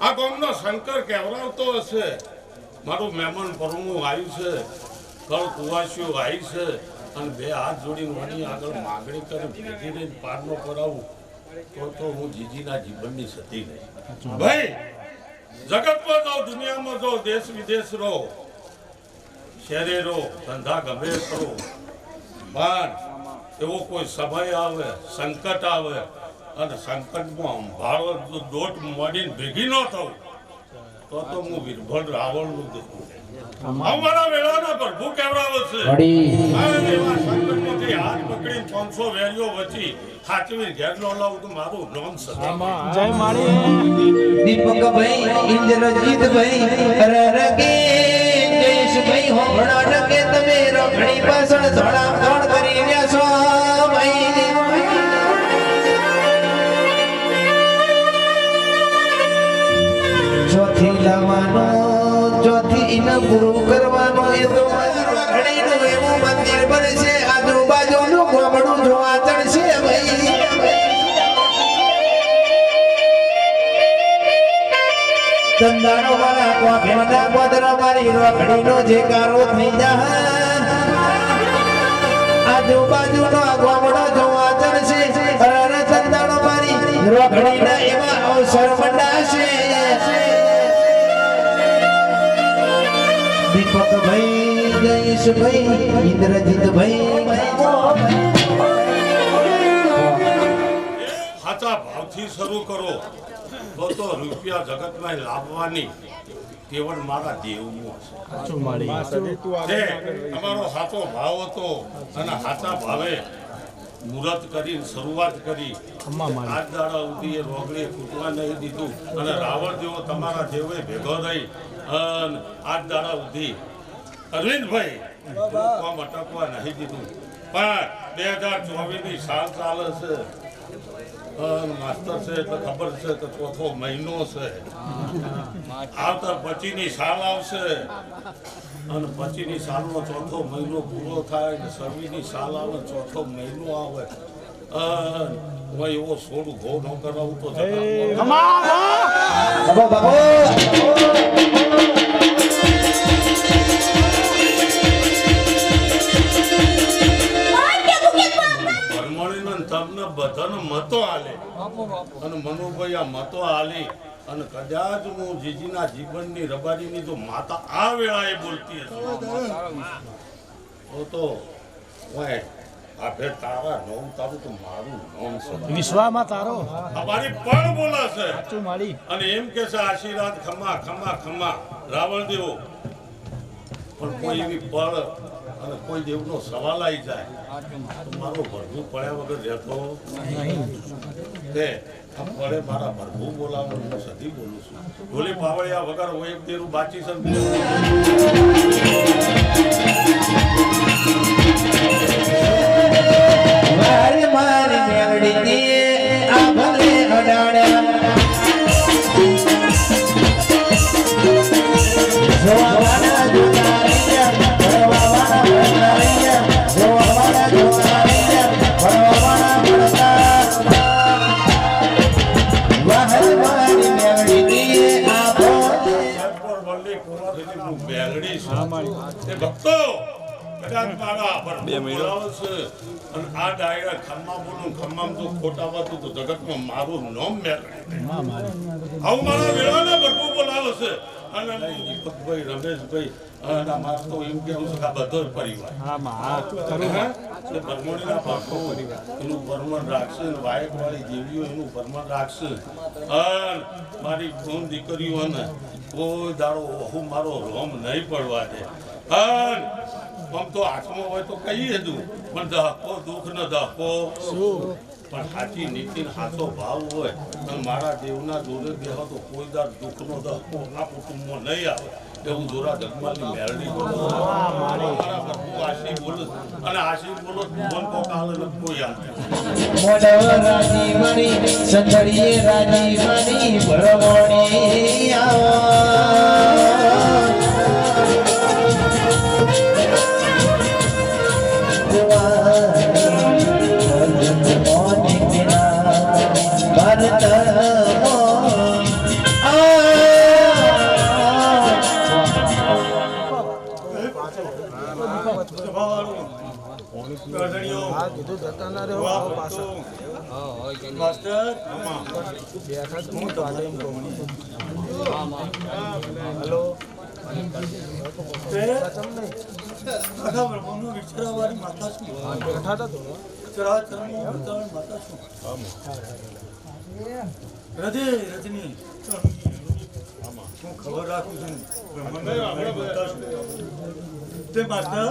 આ ગામનો શંકર કહેવરાવતો હશે મારું મહેમાન પરમું આવ્યું છે કળ કુવાસીઓ આવી છે અને બે હાથ જોડીને વણી આગળ માગણી કરી ભેગી રહીને પારનો કરાવું તો હું જીજીના જીવનની સતી નહીં ભાઈ જગતમાં જાઓ દુનિયામાં જાઓ દેશ વિદેશ રહો શહેરે રહો ધંધા ગમે કરો પણ એવો કોઈ સમય આવે સંકટ આવે અને સંકટમાં અંભાળો દોટ મળીને ભેગી ન થવું તો હું વીરભદ્ર રાવણનું દેખું અમારા વેળાના પ્રભુ કેવરાવે છે અને એવા સંકટમાંથી હાથ પકડીને 500 વેરીઓ વચ્ચી સાચવી ઘેર નો લાવું તો મારું નામ સદા દીપક ભાઈ ઇન્દ્રજીત ભાઈ રરકે જયેશ ભાઈ હો ઘણા ટકે તમે રખડી પાછળ ધડા ધડ કરી રહ્યા છો ભાઈ ચોથી લાવવાનો ચોથી ઇન પૂરું કરવાનો એ તો રખડીનું એવું મંદિર બનશે આજુબાજુનું ગોમડું જોવા ચડશે ભાઈ ચંદાનો વાળા કોફેના પદરા મારી રખડીનો જે કારો થઈ જા આજુબાજુનો ગોમડો જોવા ચડશે અરે ચંદાનો મારી રખડીના એવા અવસર મંડાશે દીપક ભાઈ જયેશ ભાઈ ઇન્દ્રજીત ભાઈ સાચા ભાવથી શરૂ કરો તો રૂપિયા જગતમાં લાવવાની કેવળ મારા દેવનું હશે અમારો સાચો ભાવ હતો અને સાચા ભાવે મુહૂર્ત કરીને શરૂઆત કરી આજ દાડા સુધી એ રોગડીએ ફૂટવા નહીં દીધું અને રાવણ જેવો તમારા જેવો ભેગો રહી અને આજ દાડા સુધી અરવિંદભાઈ કામ અટકવા નહીં દીધું પણ 2024ની સાલ ચાલે છે માસ્ટર છે એટલે ખબર છે કે ચોથો મહિનો છે આવતા પછીની સાલ આવશે અને પછીની સાલનો ચોથો મહિનો પૂરો થાય ને સર્વીની સાલ આવે ચોથો મહિનો આવે હું એવો સોડ ઉભો ન કરાવું તો તમને બધાને મતો આલે અને મનુભાઈ આ મતો આલી અને કદાચ હું જીજીના જીવનની રબારીની જો માતા આ વેળાએ બોલતી હશે તો ઓય આ ભે તારા નામ તારું તો મારું નામ છે વિશ્વામાં તારો અમારી પણ બોલાશે સાચું મારી અને એમ કે છે આશીર્વાદ ખમા ખમા ખમા રાવણ દેવો પણ કોઈ એવી પળ અને કોઈ દેવનો સવાલ આવી જાય તો મારો ભરભૂ પડ્યા વગર રહેતો તે પડે મારા ભરભૂ બોલાવવાનું હું સદી બોલું છું ઢોલી પાવળિયા વગર હું એક દેરું બાચી શકું મારી મારી મેલડી આ ભલે અડાડ્યા જોવાના જોતારિયા ભરવાના ભરતારિયા જોવાના જોતારિયા ભરવાના ભરતા વાહલ મારી મેલડી આ ભલે પર વલ્લી કોરાથી હું બેલડી છું એ ભક્તો કદાચ મારા પર 2 મહિના છે અને આ ડાયરા ખમ્મા બોલું ખમ્મામ તો ખોટા વાતું તો જગતમાં મારું નામ મેળવે આવું મારા વેળાના ભરપૂર બોલાવે છે અને દીપકભાઈ રમેશભાઈ અને માર તો એમ કેવું છે કે આ બધો જ પરિવાર એ પરમણીના પાકો એનું પરમણ રાખશે અને વાયકવાળી દેવીઓ એનું પરમણ રાખશે અને મારી ખૂન દીકરીઓ ને કોઈ દાડો હું મારો રોમ નહીં પડવા દે અને આમ તો હાથમાં હોય તો કહીએ દઉં પણ દહકો દુઃખ ન દહકો પણ સાચી નીતિ સાચો ભાવ હોય અને મારા દેવના જોડે બેહો તો કોઈ દાર દુઃખનો દહકો આ કુટુંબમાં નહીં આવે એવું જોરા જગમાની મેળવી આશી બોલો અને આશી બોલો મન કો કાલ કોઈ યાદ મોડવ રાજી મણી સંતરીએ રાજી મણી ભરમણી રજની હું ખબર રાખું છું તે માસ્ટર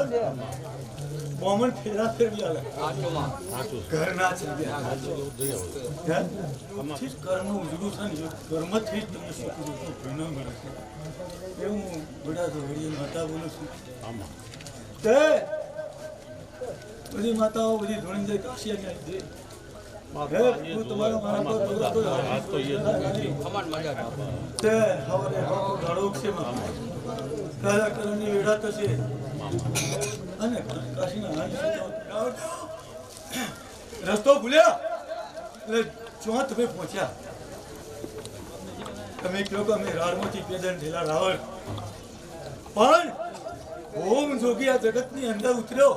મોમન ફેરા ફેરવી આલે ઘર ના છે ઘરનું ઉજળું છે ને ઘરમાંથી જ તમને શું કરું છું ઘરના મળે છે એવું હું બધા ધોળીએ માતા બોલું છું તે બધી માતાઓ બધી ધોણી જાય કાશી આવી રસ્તો ભૂલ્યા એટલે જો તમે પહોંચ્યા તમે કહો કે અમે રાડમાંથી પેદન ઢેલા રાવણ પણ ઓમ જોગી આ જગતની અંદર ઉતર્યો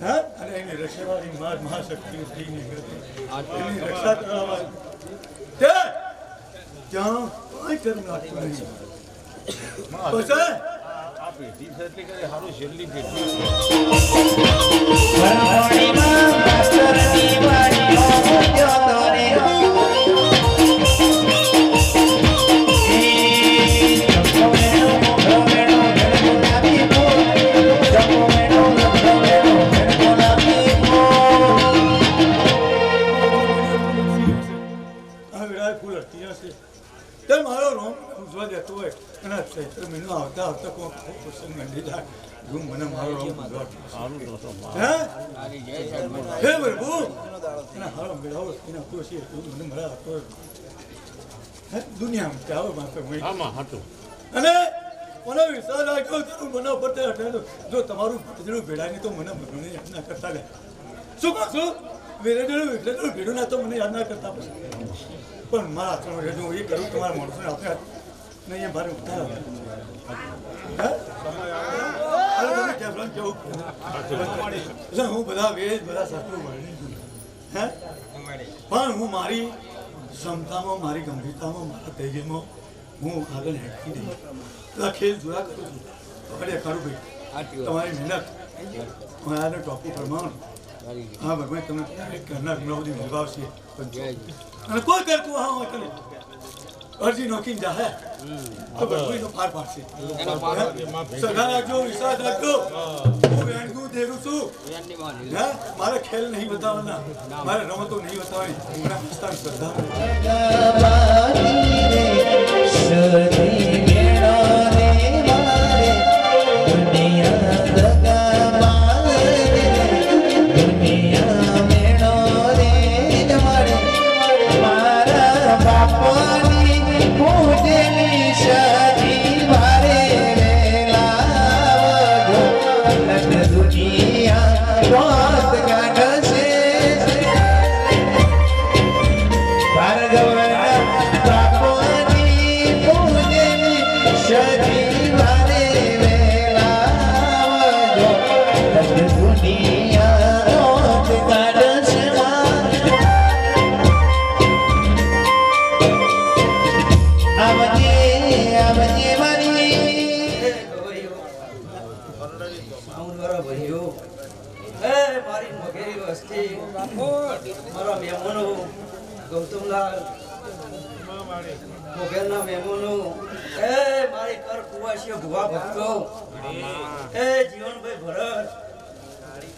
અને એની રક્ષાવાળી મહાશક્તિ એની રક્ષા કરવા ત્યાં કોઈ કર્મ લાગતું નહીં મારો રોમ પૂછવા દેતો હોય અને ચૈત્ર મહિનો આવતા આવતા કોઈ પ્રસંગ મંડી જાય હું મને મારો રોમ હે પ્રભુ એના હારો મેળાવો એના ખુશી તું મને મળ્યા હતો દુનિયામાં ચાવો માપે અને મને વિશ્વાસ રાખ્યો તારું મને પતે જો તમારું ભેડું ભેડાની તો મને મને યાદ ના કરતા લે શું કહું છું વેરેડું ભેડું ના તો મને યાદ ના કરતા પછી પણ મારા આચરણ રહેજો એ કરું તમારા માણસોને આપણે નહીં એ મારે ઉતાર હું બધા વેજ બધા સાચું હે પણ હું મારી ક્ષમતામાં મારી ગંભીરતામાં મારા ધૈર્યમાં હું આગળ હેઠી દઈ બધા ખેલ જોયા કરું છું આપણે ખરું ભાઈ તમારી મહેનત મારાને ટોપી ફરમાવાનું હા ભગવાન તમે ઘરના ઘણા બધી નિભાવશે અને કોઈ કરતું હા હોય કરે અરજી નોકીને જાહે તો ભગવાનનો પાર પાડશે સગા રાખજો વિશ્વાસ રાખજો હું વેણગું દેરું છું મારે ખેલ નહીં બતાવવાના મારે રમતો નહીં બતાવવાની મને હસ્તાન શ્રદ્ધા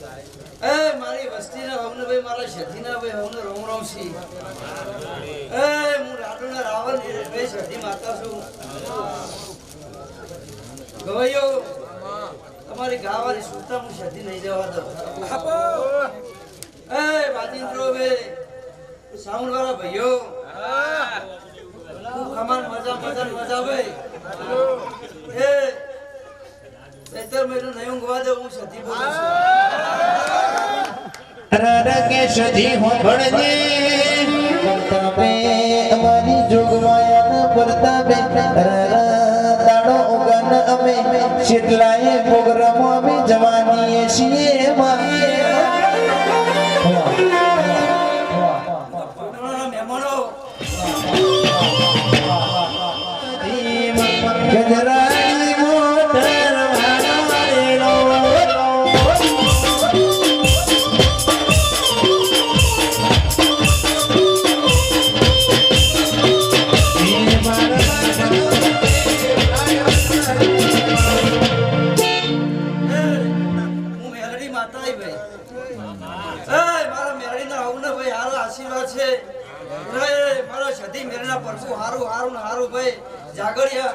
એ મારી વસ્તીના હવને ભાઈ મારા શેઠીના ભાઈ હવને રોમ રોમ સી એ હું રાડુના રાવણ ભાઈ શેઠી માતા છું ગવાયો તમારી ગાવાની સુતા હું શેઠી નહીં જવા દઉં એ વાજિંદ્રો ભાઈ સાઉન્ડ વાળા ભાઈઓ ખમાન મજા ભાઈ એ મહિનો નહીં ઊંઘવા દઉં હું શેઠી બોલું છું કે સધી હો ભણજે તમે અમારી જોગમાયા પરતાપે તાળો ઉગન અમે શીતલાએ પ્રોગ્રામો અમે જવાની છીએ મહેમાનો ગજરાની મોટર વાળો હું મેલડી માતા આઈ ભાઈ મારા મેલડીના હવને ભાઈ હારો આશીર્વાદ છે મારા સધી મેલના પરસું હારું હારું ને હારું ભાઈ જાગડિયા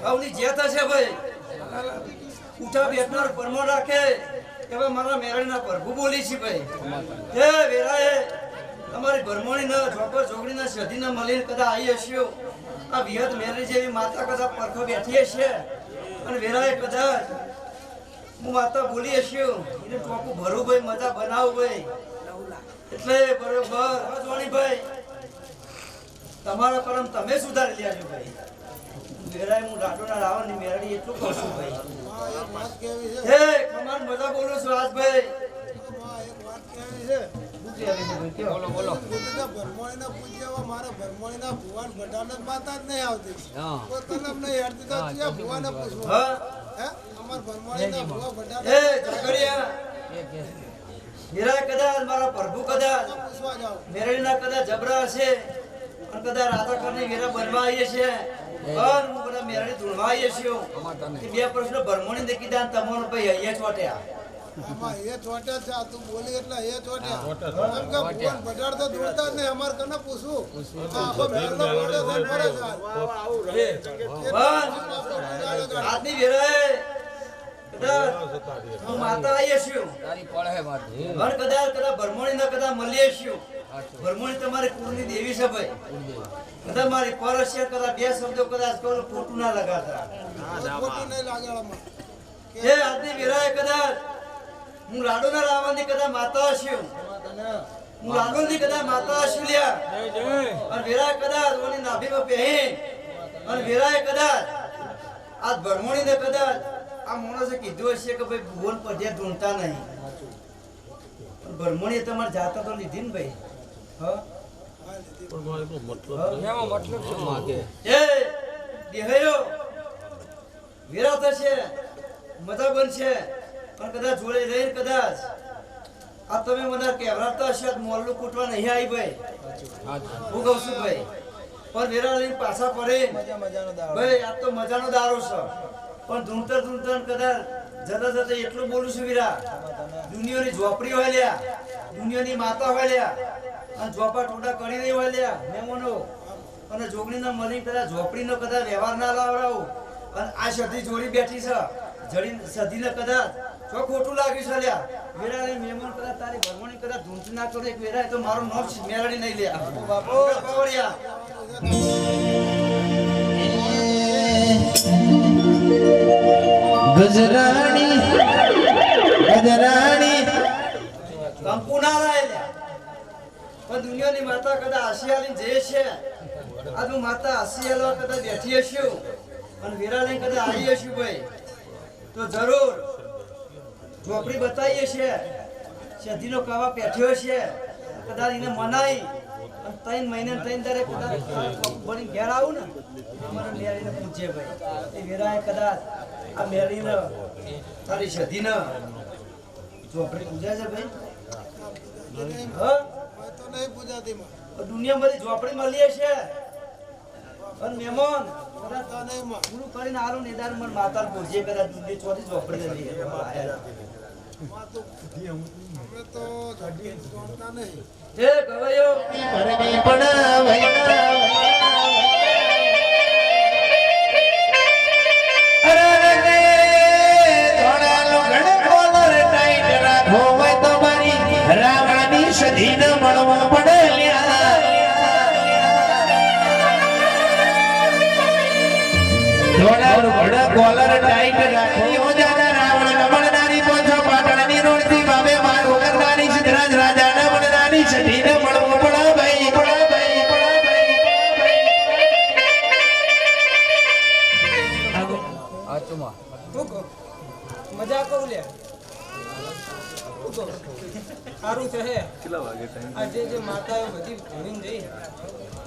હવની જેત છે ભાઈ ઉઠા બેઠનાર પરમો રાખે એવા મારા મેલડીના પ્રભુ બોલી છે ભાઈ હે વેરાએ તમારી ભરમોણી ના જોપર જોગડીના સધીના મળીને કદા આવી હશ્યો આ વિહત મેલડી જેવી માતા કદા પરખો બેઠી હશે અને વેરાએ કદાચ હું માતા બોલી હશ્યો એને ટોપું ભરું ભાઈ મજા બનાવું ભાઈ એટલે બરોબર જોણી ભાઈ તમારા કરમ તમે સુધારી લ્યા છો ભાઈ વેરાય હું રાડોના રાવણની મેરડી એટલું કહું છું ભાઈ હે કમાન મજા બોલું છું આજ ભાઈ બોલો બોલો ભરમોણીના પૂજ્યવા મારા ભરમોણીના ભુવન ભટાને માતા જ નહીં આવતી તો તને નહીં હેડતી તો તું ભુવાને પૂછવા હે અમાર ભરમોણીના ભુવા ભટાને એ ઝઘડિયા મેરા કદાચ મારા પ્રભુ કદાચ પૂછવા જાવ મેરડીના કદાચ જબરા હશે અને કદાચ રાધાકરની વેરા બનવા આવીએ છે પણ હું કદાચ મેરડી ધૂણવા આવીએ છું કે બે પ્રશ્ન ભરમોણી દેખી દાન તમારો ભાઈ અહીંયા ચોટ્યા આમાં એ ચોટ્યા છે આ તું બોલી એટલે એ ચોટ્યા એમ કે ભુવન ભટાડ તો દોડતા જ નહીં અમાર કને પૂછું આખો મેરનો બોલે છે કરે છે આજની વેરાએ કદાચ હું માતા આવીએ છું પણ કદાચ ભરમોણીના કદાચ મળીએ છું ભરમોણી તમારી કુળની દેવી છે ભાઈ કદાચ મારી પર છે કદાચ બે શબ્દો કદાચ કહું ખોટું ના લગાતા ખોટું નહીં લાગે આમાં હે આજની વેરાએ કદાચ હું રાડોના રાવણની કદાચ માતા છું હું રાવણની કદાચ માતા છું લ્યા અને વેરાએ કદાચ ઓની નાભીમાં પહેરી અને વેરાએ કદાચ આજ ભરમોણીને કદાચ આ માણસે કીધું હશે કે ભાઈ ભુવન પધ્યા ઢૂંઢતા નહીં ભરમોણી તમારે જાતા તો લીધી ને ભાઈ વેરા થશે મજા બનશે પણ કદાચ જોડે રહીને કદાચ આ તમે મને કહેવરાતા હશે મોરલું કૂટવા નહીં આવી ભાઈ હું કહું છું ભાઈ પણ વેરા લઈને પાછા પડે ભાઈ આ તો મજાનો દારો છે પણ ધૂણતર ધૂણતર કદાચ જતા જતા એટલું બોલું છું વીરા દુનિયાની ઝોપડી હોય લ્યા દુનિયાની માતા હોય લ્યા અને ઝોપા ટોટા કરી રહી હોય લ્યા મહેમાનો અને જોગણીના મળી કદાચ ઝોપડીનો કદાચ વ્યવહાર ના લાવડાવો અને આ સધી જોડી બેઠી છે જડી સધીને કદાચ જો ખોટું લાગ્યું છે લ્યા વેરાને મહેમાન કદાચ તારી ભરમણી કદાચ ધૂંધ ના કરે એક વેરાય તો મારું નોટ મેળડી નહીં લે બાપો બાવળિયા ગજરાણી કંકુ ના લાય પણ દુનિયાની માતા કદાચ આશિયાલી જે છે આ હું માતા આશિયાલો કદાચ બેઠી હશું અને વેરા લઈને કદાચ આવી હશું ભાઈ તો જરૂર ઝોપડી બતાવીએ છે સધીનો કાવા પેઠ્યો છે કદાચ એને મનાઈ અને 3 મહિને 3 દાડે કદાચ બની ઘેર આવું ને અમારે મેળીને પૂછે ભાઈ એ વેરાએ કદાચ આ મેળીને તારી સધીને ઝોપડી પૂજા છે ભાઈ હા તો નહીં પૂજાતી દુનિયામાંથી ઝોપડી મળી છે અને મહેમાન તો નહીં પૂરું કરીને આરું નિદાન મન માતા પૂછે કદાચ દુનિયા ચોથી ઝોપડી નથી અમે તો જડી જાણતા નહીં. હે ગવાયો પરમી પણ વૈના અરે રે ધોળાનો ઘણ કોલર ટાઈટ રાખો હોય તો મારી રાવણની સધી ન મળવો પડે લ્યા ધોળાનો ઘણ કોલર ટાઈટ રાખો ઓ દાદા રાવણ ન મળનારી પોછો પાટણની રોડથી બાબે મારું કરનારી સિદ્ધરાજ રાજા ન મળનારી સધી ન મળવો પડે ભાઈ પડે ભાઈ પડે તું કહો. મજા કહું લે સારું છે હે આજે જે માતાઓ બધી ભણીને જઈ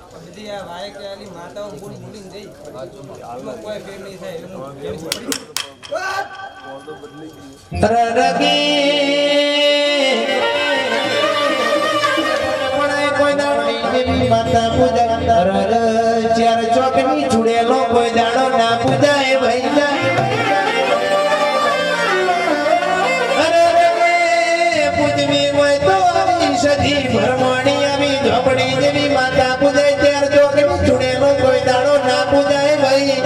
આ બધી આ વાયક આલી માતાઓ બોલી બોલીને જઈ એમાં કોઈ ફેર નહીં થાય એવું માતા પૂજા ચાર ચોકની ચૂડેલો કોઈ દાડો ના પૂજાય ભાઈ પૂજવી હોય તો સધી ભરમાણી આવી ઝોપડી જેવી માતા પૂજાય ચાર ચોકની ચૂડેલો કોઈ દાડો ના પૂજાય ભાઈ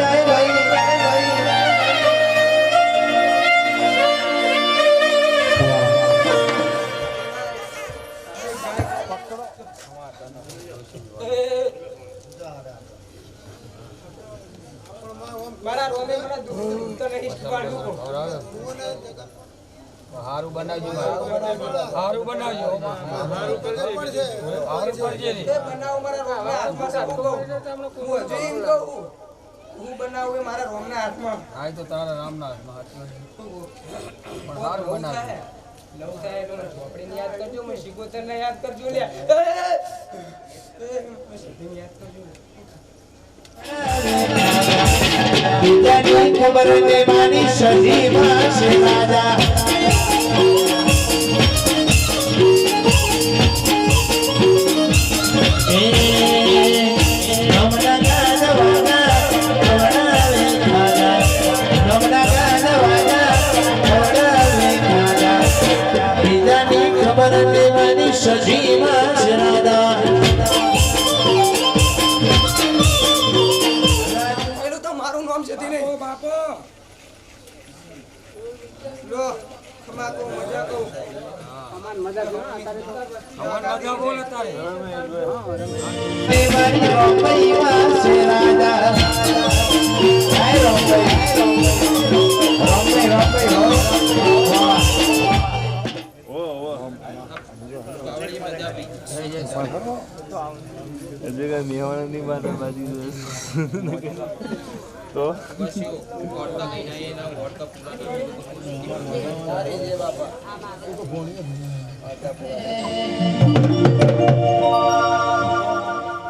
મારા રોમે મને દૂધ તો નહીં પાડ્યું હારું બનાવજો હારું બનાવજો સારું કરવું પડશે. હારું પડશે ને તે બનાવ મારા રોમના હાથમાં સારું કહું હું હજુ એમ કહું હું બનાવું એ મારા રોમના હાથમાં આ તો તારા રામના હાથમાં પણ હારું બનાવજો લવ થાય એટલે ઝોપડીને યાદ કરજો મેં શિકોતરને યાદ કરજો લે શિકોતરને યાદ કરજો બીજાની ખબર દેવાની સધી માં છે રાજા બીજાની ખબર દેવાની સધી માં છે રાજા પેલું તો મારું નામ છે નહીં ઓ બાપો લો ખમા કો મજા કો અમાર મજા કો મજા બોલ તારે દેવાની રોપઈ માં છે રાજા આય રોપઈ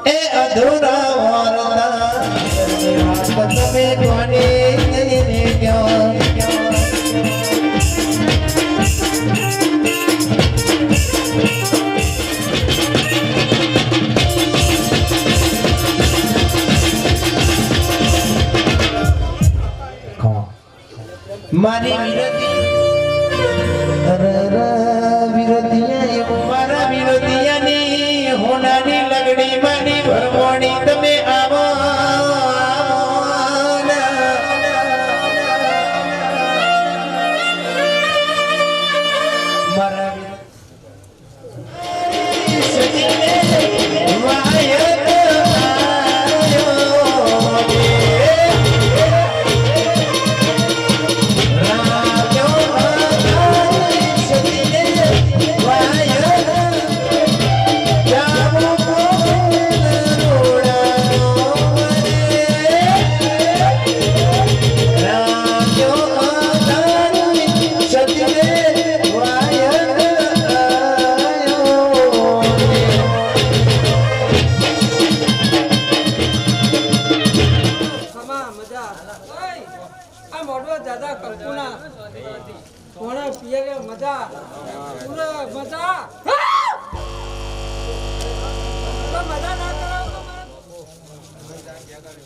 એ અધૂરા વાર્તા તમે કોને ક્યાં મારી વિરોધિયા મારા વિરોધિયાની હોનાની લગડી માની ભરવાણી તમે આવો મારા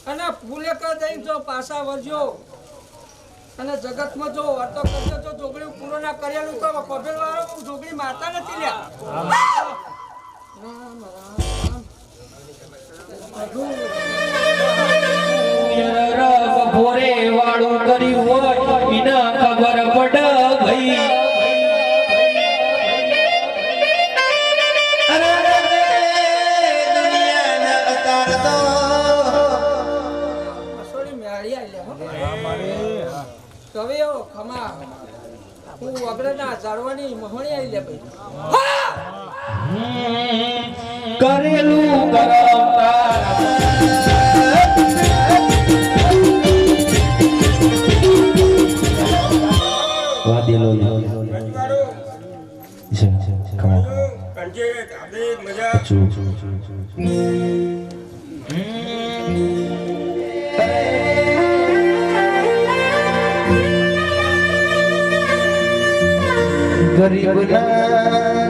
અને ફૂલે કર દઈ તો પાછા વળજો અને જગતમાં જો વાતો કરતો તો જોગણી પૂરો ના કરેલું તો કબેલ વાળો જોગણી મારતા નથી લ્યા રામ રામ ભોરે વાળું કર્યું હોય એના ખબર પડ ભાઈ ખમા હું વગરના ઝાડવાની મહોણી આવી લે ભાઈ કરેલું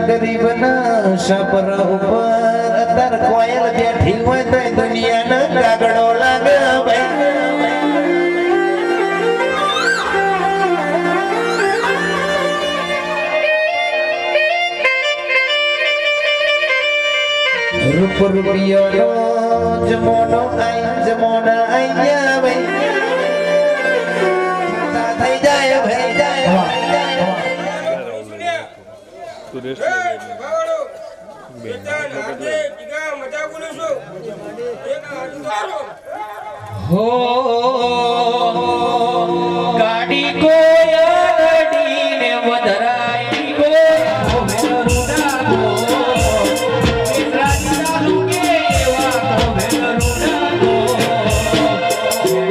ગરીબના સપર ઉપર અતર કોયલ બેઠી હોય તો દુનિયાના કાગડો લાગે ભાઈ રૂપ રૂપિયો જમોનો આઈ ગયા ભાઈ થઈ જાય ભાઈ हो गाड़ी को याडी ने वधराई को भेलरुडा को राजा लुके वा को भेलरुडा को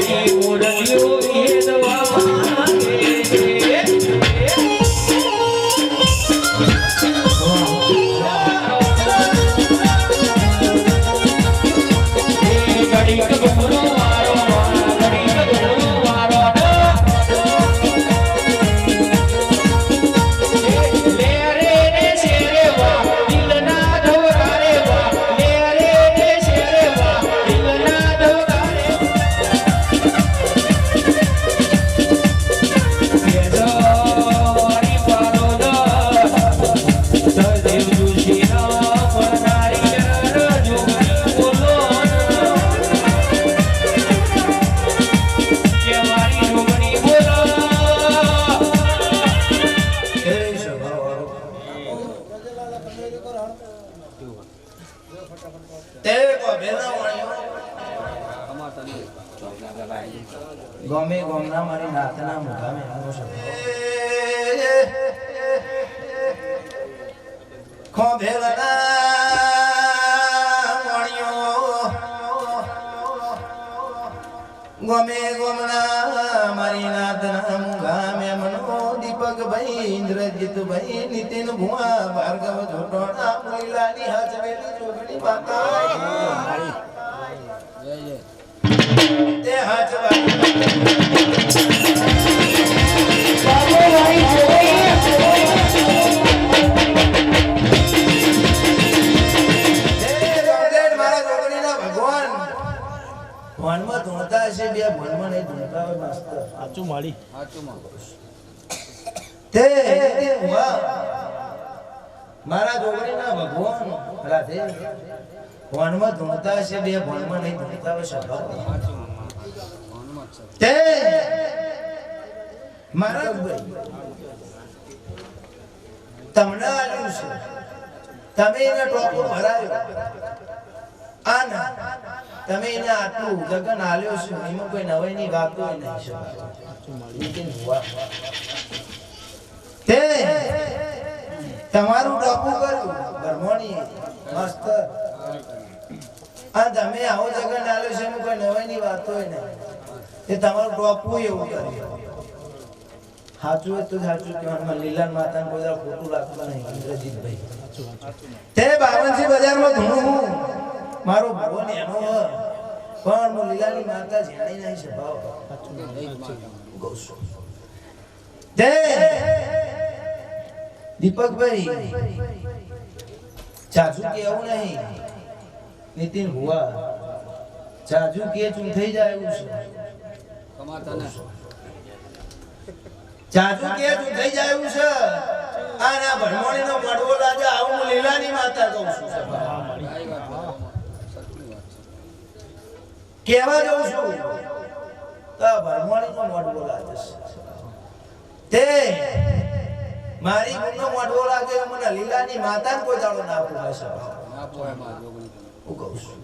ये मुरलियो ये दवा मांगे गाड़ी का घुमरो ગમે ગમના મારી નાતના મુકામે આનો શબ્દ ખોભેલના મોણિયો ગમે ગમના મારી નાતના મુકામે મનો દીપક ભાઈ ઇન્દ્રજીત ભાઈ નીતિન ભુવા ભાર્ગવ જોટોણા મહિલાની હાચવેલી જોગણી માતા તે હાચવાઈ બાબો ભાઈ મારા જોગણીના ભગવાન ભણમાં ધૂણતા છે બે ભણમાં નહીં ધૂણતા હોય માસ્તર સાચું માળી તે મારા જોગણીના ભગવાન રાધે ભણમાં ધૂણતા છે બે ભણમાં નહીં ધૂણતા હોય સ્વભાવ તે મારા તમને આલ્યું છે તમે એને ટોપો ભરાયો આના તમે એને આટલું જગન આલ્યો છે એમાં કોઈ નવાઈની વાત કોઈ નહીં લેકિન હુઆ તે તમારું ટોપું કર્યું ગરમોની મસ્ત આ તમે આવો જગન આલ્યો છે એમાં કોઈ નવાઈની વાત હોય નહીં તે તમારું ટોપું એવું કર્યું સાચું હોય તો સાચું કહેવાનું લીલાન માતાને કોઈ ખોટું લાગતું નહીં ઇન્દ્રજીતભાઈ તે બાવનસી બજારમાં ધૂણું મારો ભગવાન એનો પણ હું લીલાની માતા જાણી નહીં સ્વભાવ તે દીપકભાઈ ચાચુ કેવું નહીં નીતિન ભુવા ચાચુ કે ચૂં થઈ જાય એવું છે જાજુ કે તું થઈ જાય એવું છે આ ના ભરમોણીનો મડવો લાગે આવું હું લીલાની માતા કહું છું કેવા જઉં છું તો ભરમોણીનો મડવો લાગે તે મારી ગુણનો મડવો લાગે મને લીલાની માતાને કોઈ દાડો ના પૂછે હું કહું છું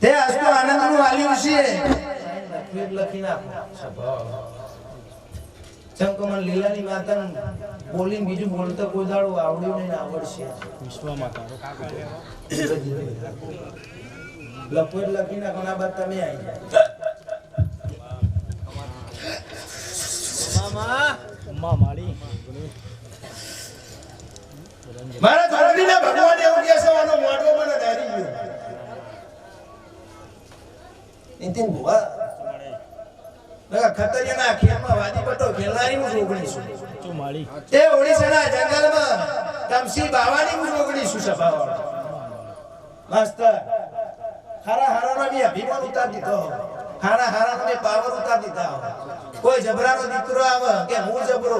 તે આજ તો આનંદનું આલ્યું છે લખી નાખો ચમકમન લીલાની માતા બોલી બીજું બોલતા કોઈ દાડો આવડ્યું નહીં આવડશે વિશ્વ માતા લખોટ લખી નાખો ના બાદ તમે આવી મારા ધરતીના ભગવાન એવું કહે છે આનો મોઢો મને ધારી ગયો નીતિન ભુવા ખતરિયાના ખેમાં વાદી પટો ખેલનારી હું જોગણીશું તે ઓડિશાના જંગલમાં તમસી બાવાની હું જોગણીશું સભાવાળો માસ્તર હારા હારાનો બી અભિમાન ઉતાર દીધો હારા હારા તમે પાવર ઉતાર દીધા કોઈ જબરાનો દીકરો આવે કે હું જબરો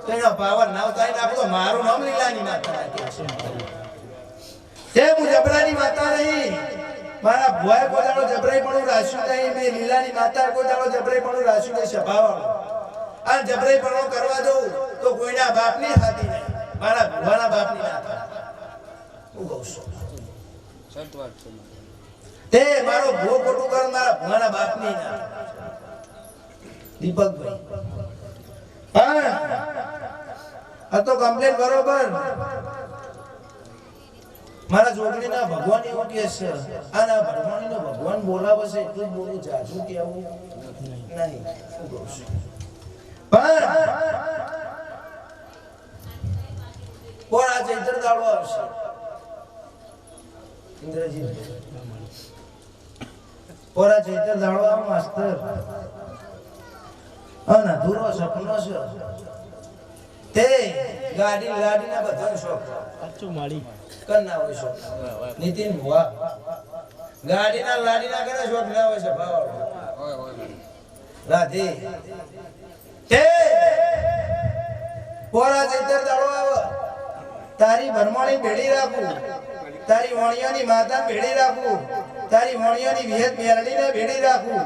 તો એનો પાવર ના ઉતારી નાખો મારું નામ લીલાની માતા તે હું જબરાની માતા નહીં મારા ભોય કોદાળો જબરાઈ પણ રાશ્યું નહીં મે લીલાની માતા કોદાળો જબરાઈ પણ રાશ્યું નહીં સભાવાળો આ જબરાઈ પણ કરવા દઉં તો કોઈના બાપની થાતી નહીં મારા ભોવાના બાપની ના થાય હું કહું છું તે મારો ભો ખોટું કર મારા ભોવાના બાપની ના દીપકભાઈ પણ આ તો કમ્પ્લેન બરોબર મારા જોગણીના ભગવાન એવું કહે છે આના ભગવાનનો ભગવાન બોલાવે છે એટલું જ બોલું જાજુ કેવું નહીં પણ કોણ આ ચૈત્ર દાડો આવશે ઇન્દ્રજી કોરા ચૈત્ર દાડો આવ માસ્તર અને અધૂરો સપનો છે તે ગાડી લાડીના બધા શોખ સાચું માડી કરના હોય શોખ નીતિન ભુવા ગાડીના લાડીના કના શોખ ના હોય છે ભાવ રાધે તે પોરા ચૈત્ર દાડો આવે તારી ભરમાણી ભેડી રાખું તારી વણિયાની માતા ભેડી રાખું તારી વણિયાની વિહેત મેરડીને ભેડી રાખું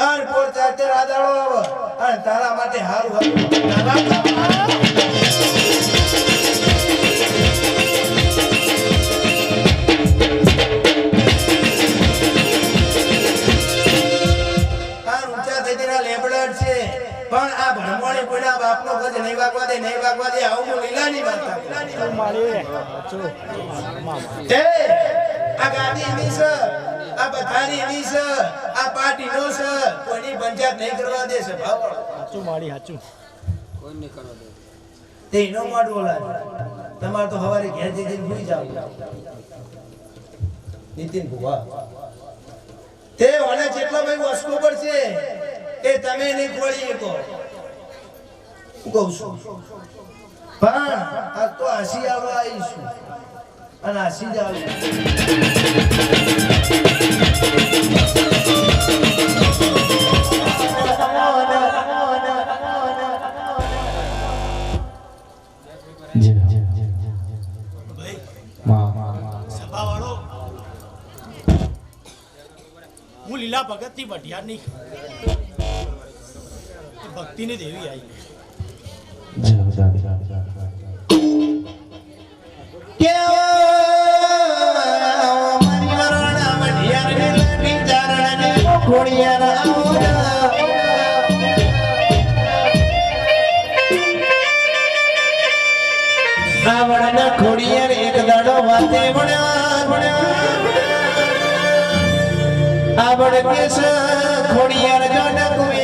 આન પોર ચૈત્ર આ દાડો આવે અને તારા માટે હારું હતું પણ આ ભણવાણી કોઈના બાપનો ગજ નહીં વાગવા દે આવું હું લીલાની માતા એ આ ગાડી ની છે આ બધાની ની છે આ પાર્ટી નો છે કોઈની પંચાયત નહીં કરવા દે છે ભાવ સાચું માડી સાચું કોઈ નહીં કરવા દે તે નો માડ બોલા તમાર તો હવારે ઘેર જઈને ભૂલી જાવ નીતિન ભુવા તે ઓને જેટલા ભાઈ વસ્તુ પડશે એ તમે નહીં ખોલી શકો કહું છું પણ આ તો આસી આવવા આવીશું અને આસી જ આવું હું લીલા ભગત ની વઢિયાર ની ભક્તિ ની દેવી આવી ખોડિયાર એક દાડો વાતે આવડ કે ખોડિયાર જો ડકવે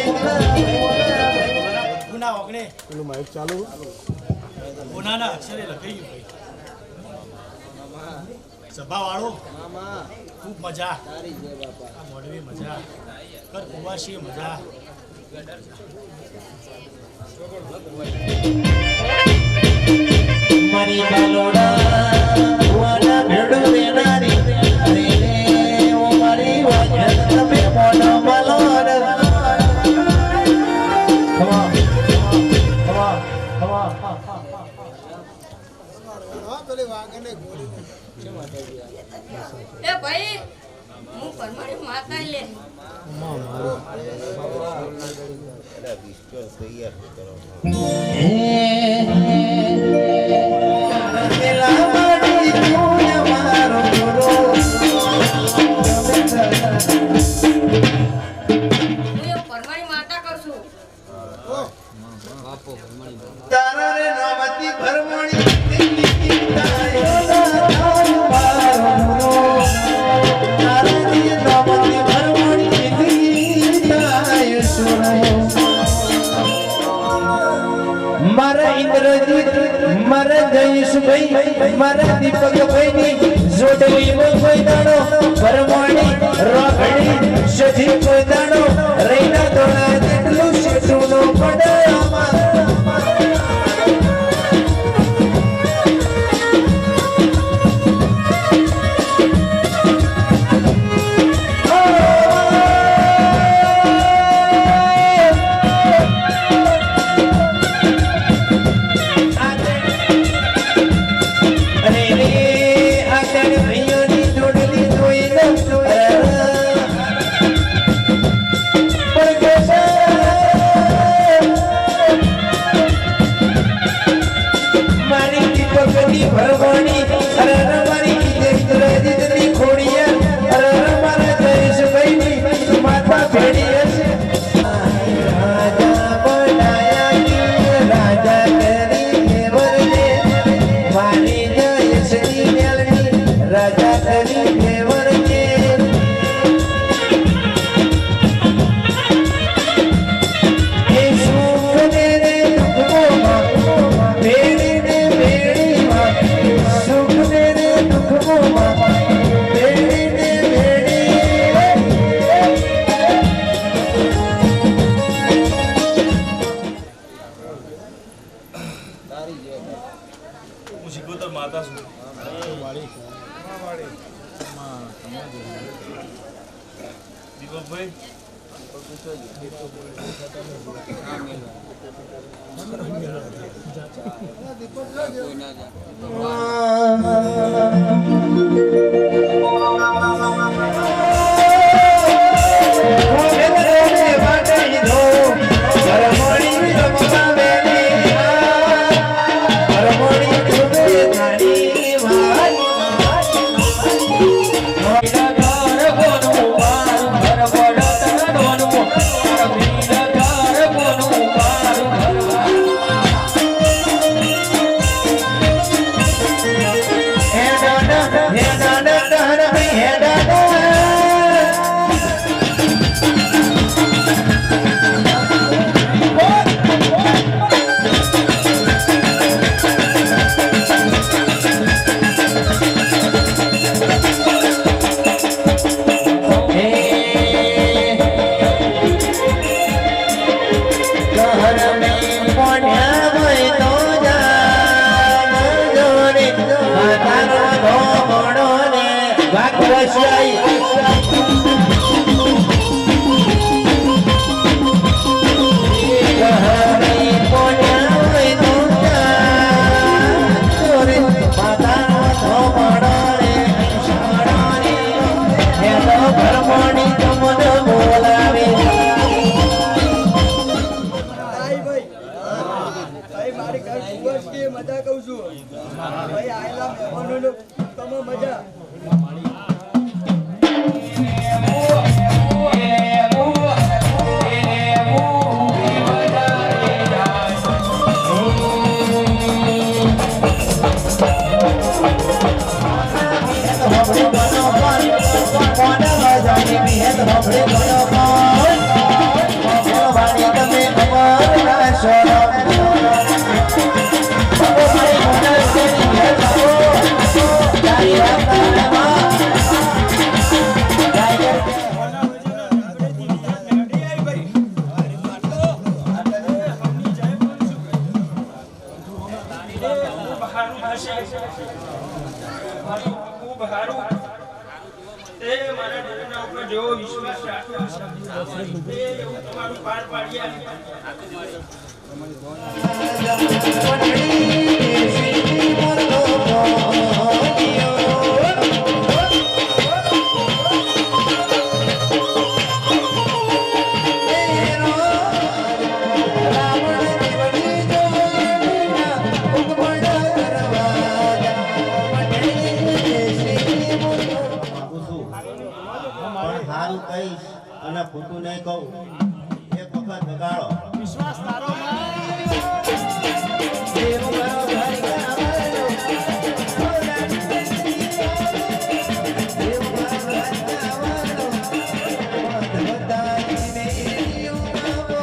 ગુના ઓગણે પેલું માઈક ચાલુ ગુનાના અક્ષરે લખાઈ ગયું ભાઈ સભા વાળો ખૂબ મજા આ મોડવી મજા કર કુવાશી મજા મારી બાલોડા કુવાના ભેડું દેનારી રે ઓ મારી વાજન તમે મોઢા બાલોડા એ ભાઈ હું પરમાણી માતા લે પરમાણી માતા કરશું તારા રે નામતી ભરમણી મારા ઇન્દ્રજીત મારા જયેશભાઈ મારા દીપકભાઈ ની જોડવી કોઈ દાડો ભરમણી રોકડી સજી કોઈ દાડો રૈના દોડા જેટલું શેઠુનો પડે મજા કહું છું ભાઈ આયલા મહેમાનો તમે મજા પાડ્યા કહું એક વખત વગાડો વિશ્વાસ તારો દેવ મારો ભાઈ ગાવાનો દેવ મારો ભાઈ ગાવાનો બધાની મેરીઓ માવો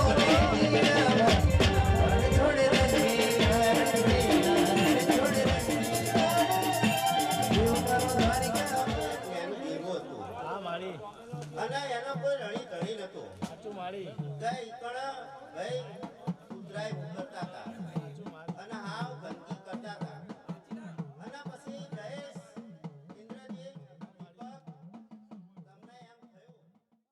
છોડે રંગી છોડે દેવ મારો ભાઈ ગાવાનો એનું દેવો હતું હા મારી અને એનો કોઈ રણી ધણી નતો સાચું મારી કઈ કણ ભાઈ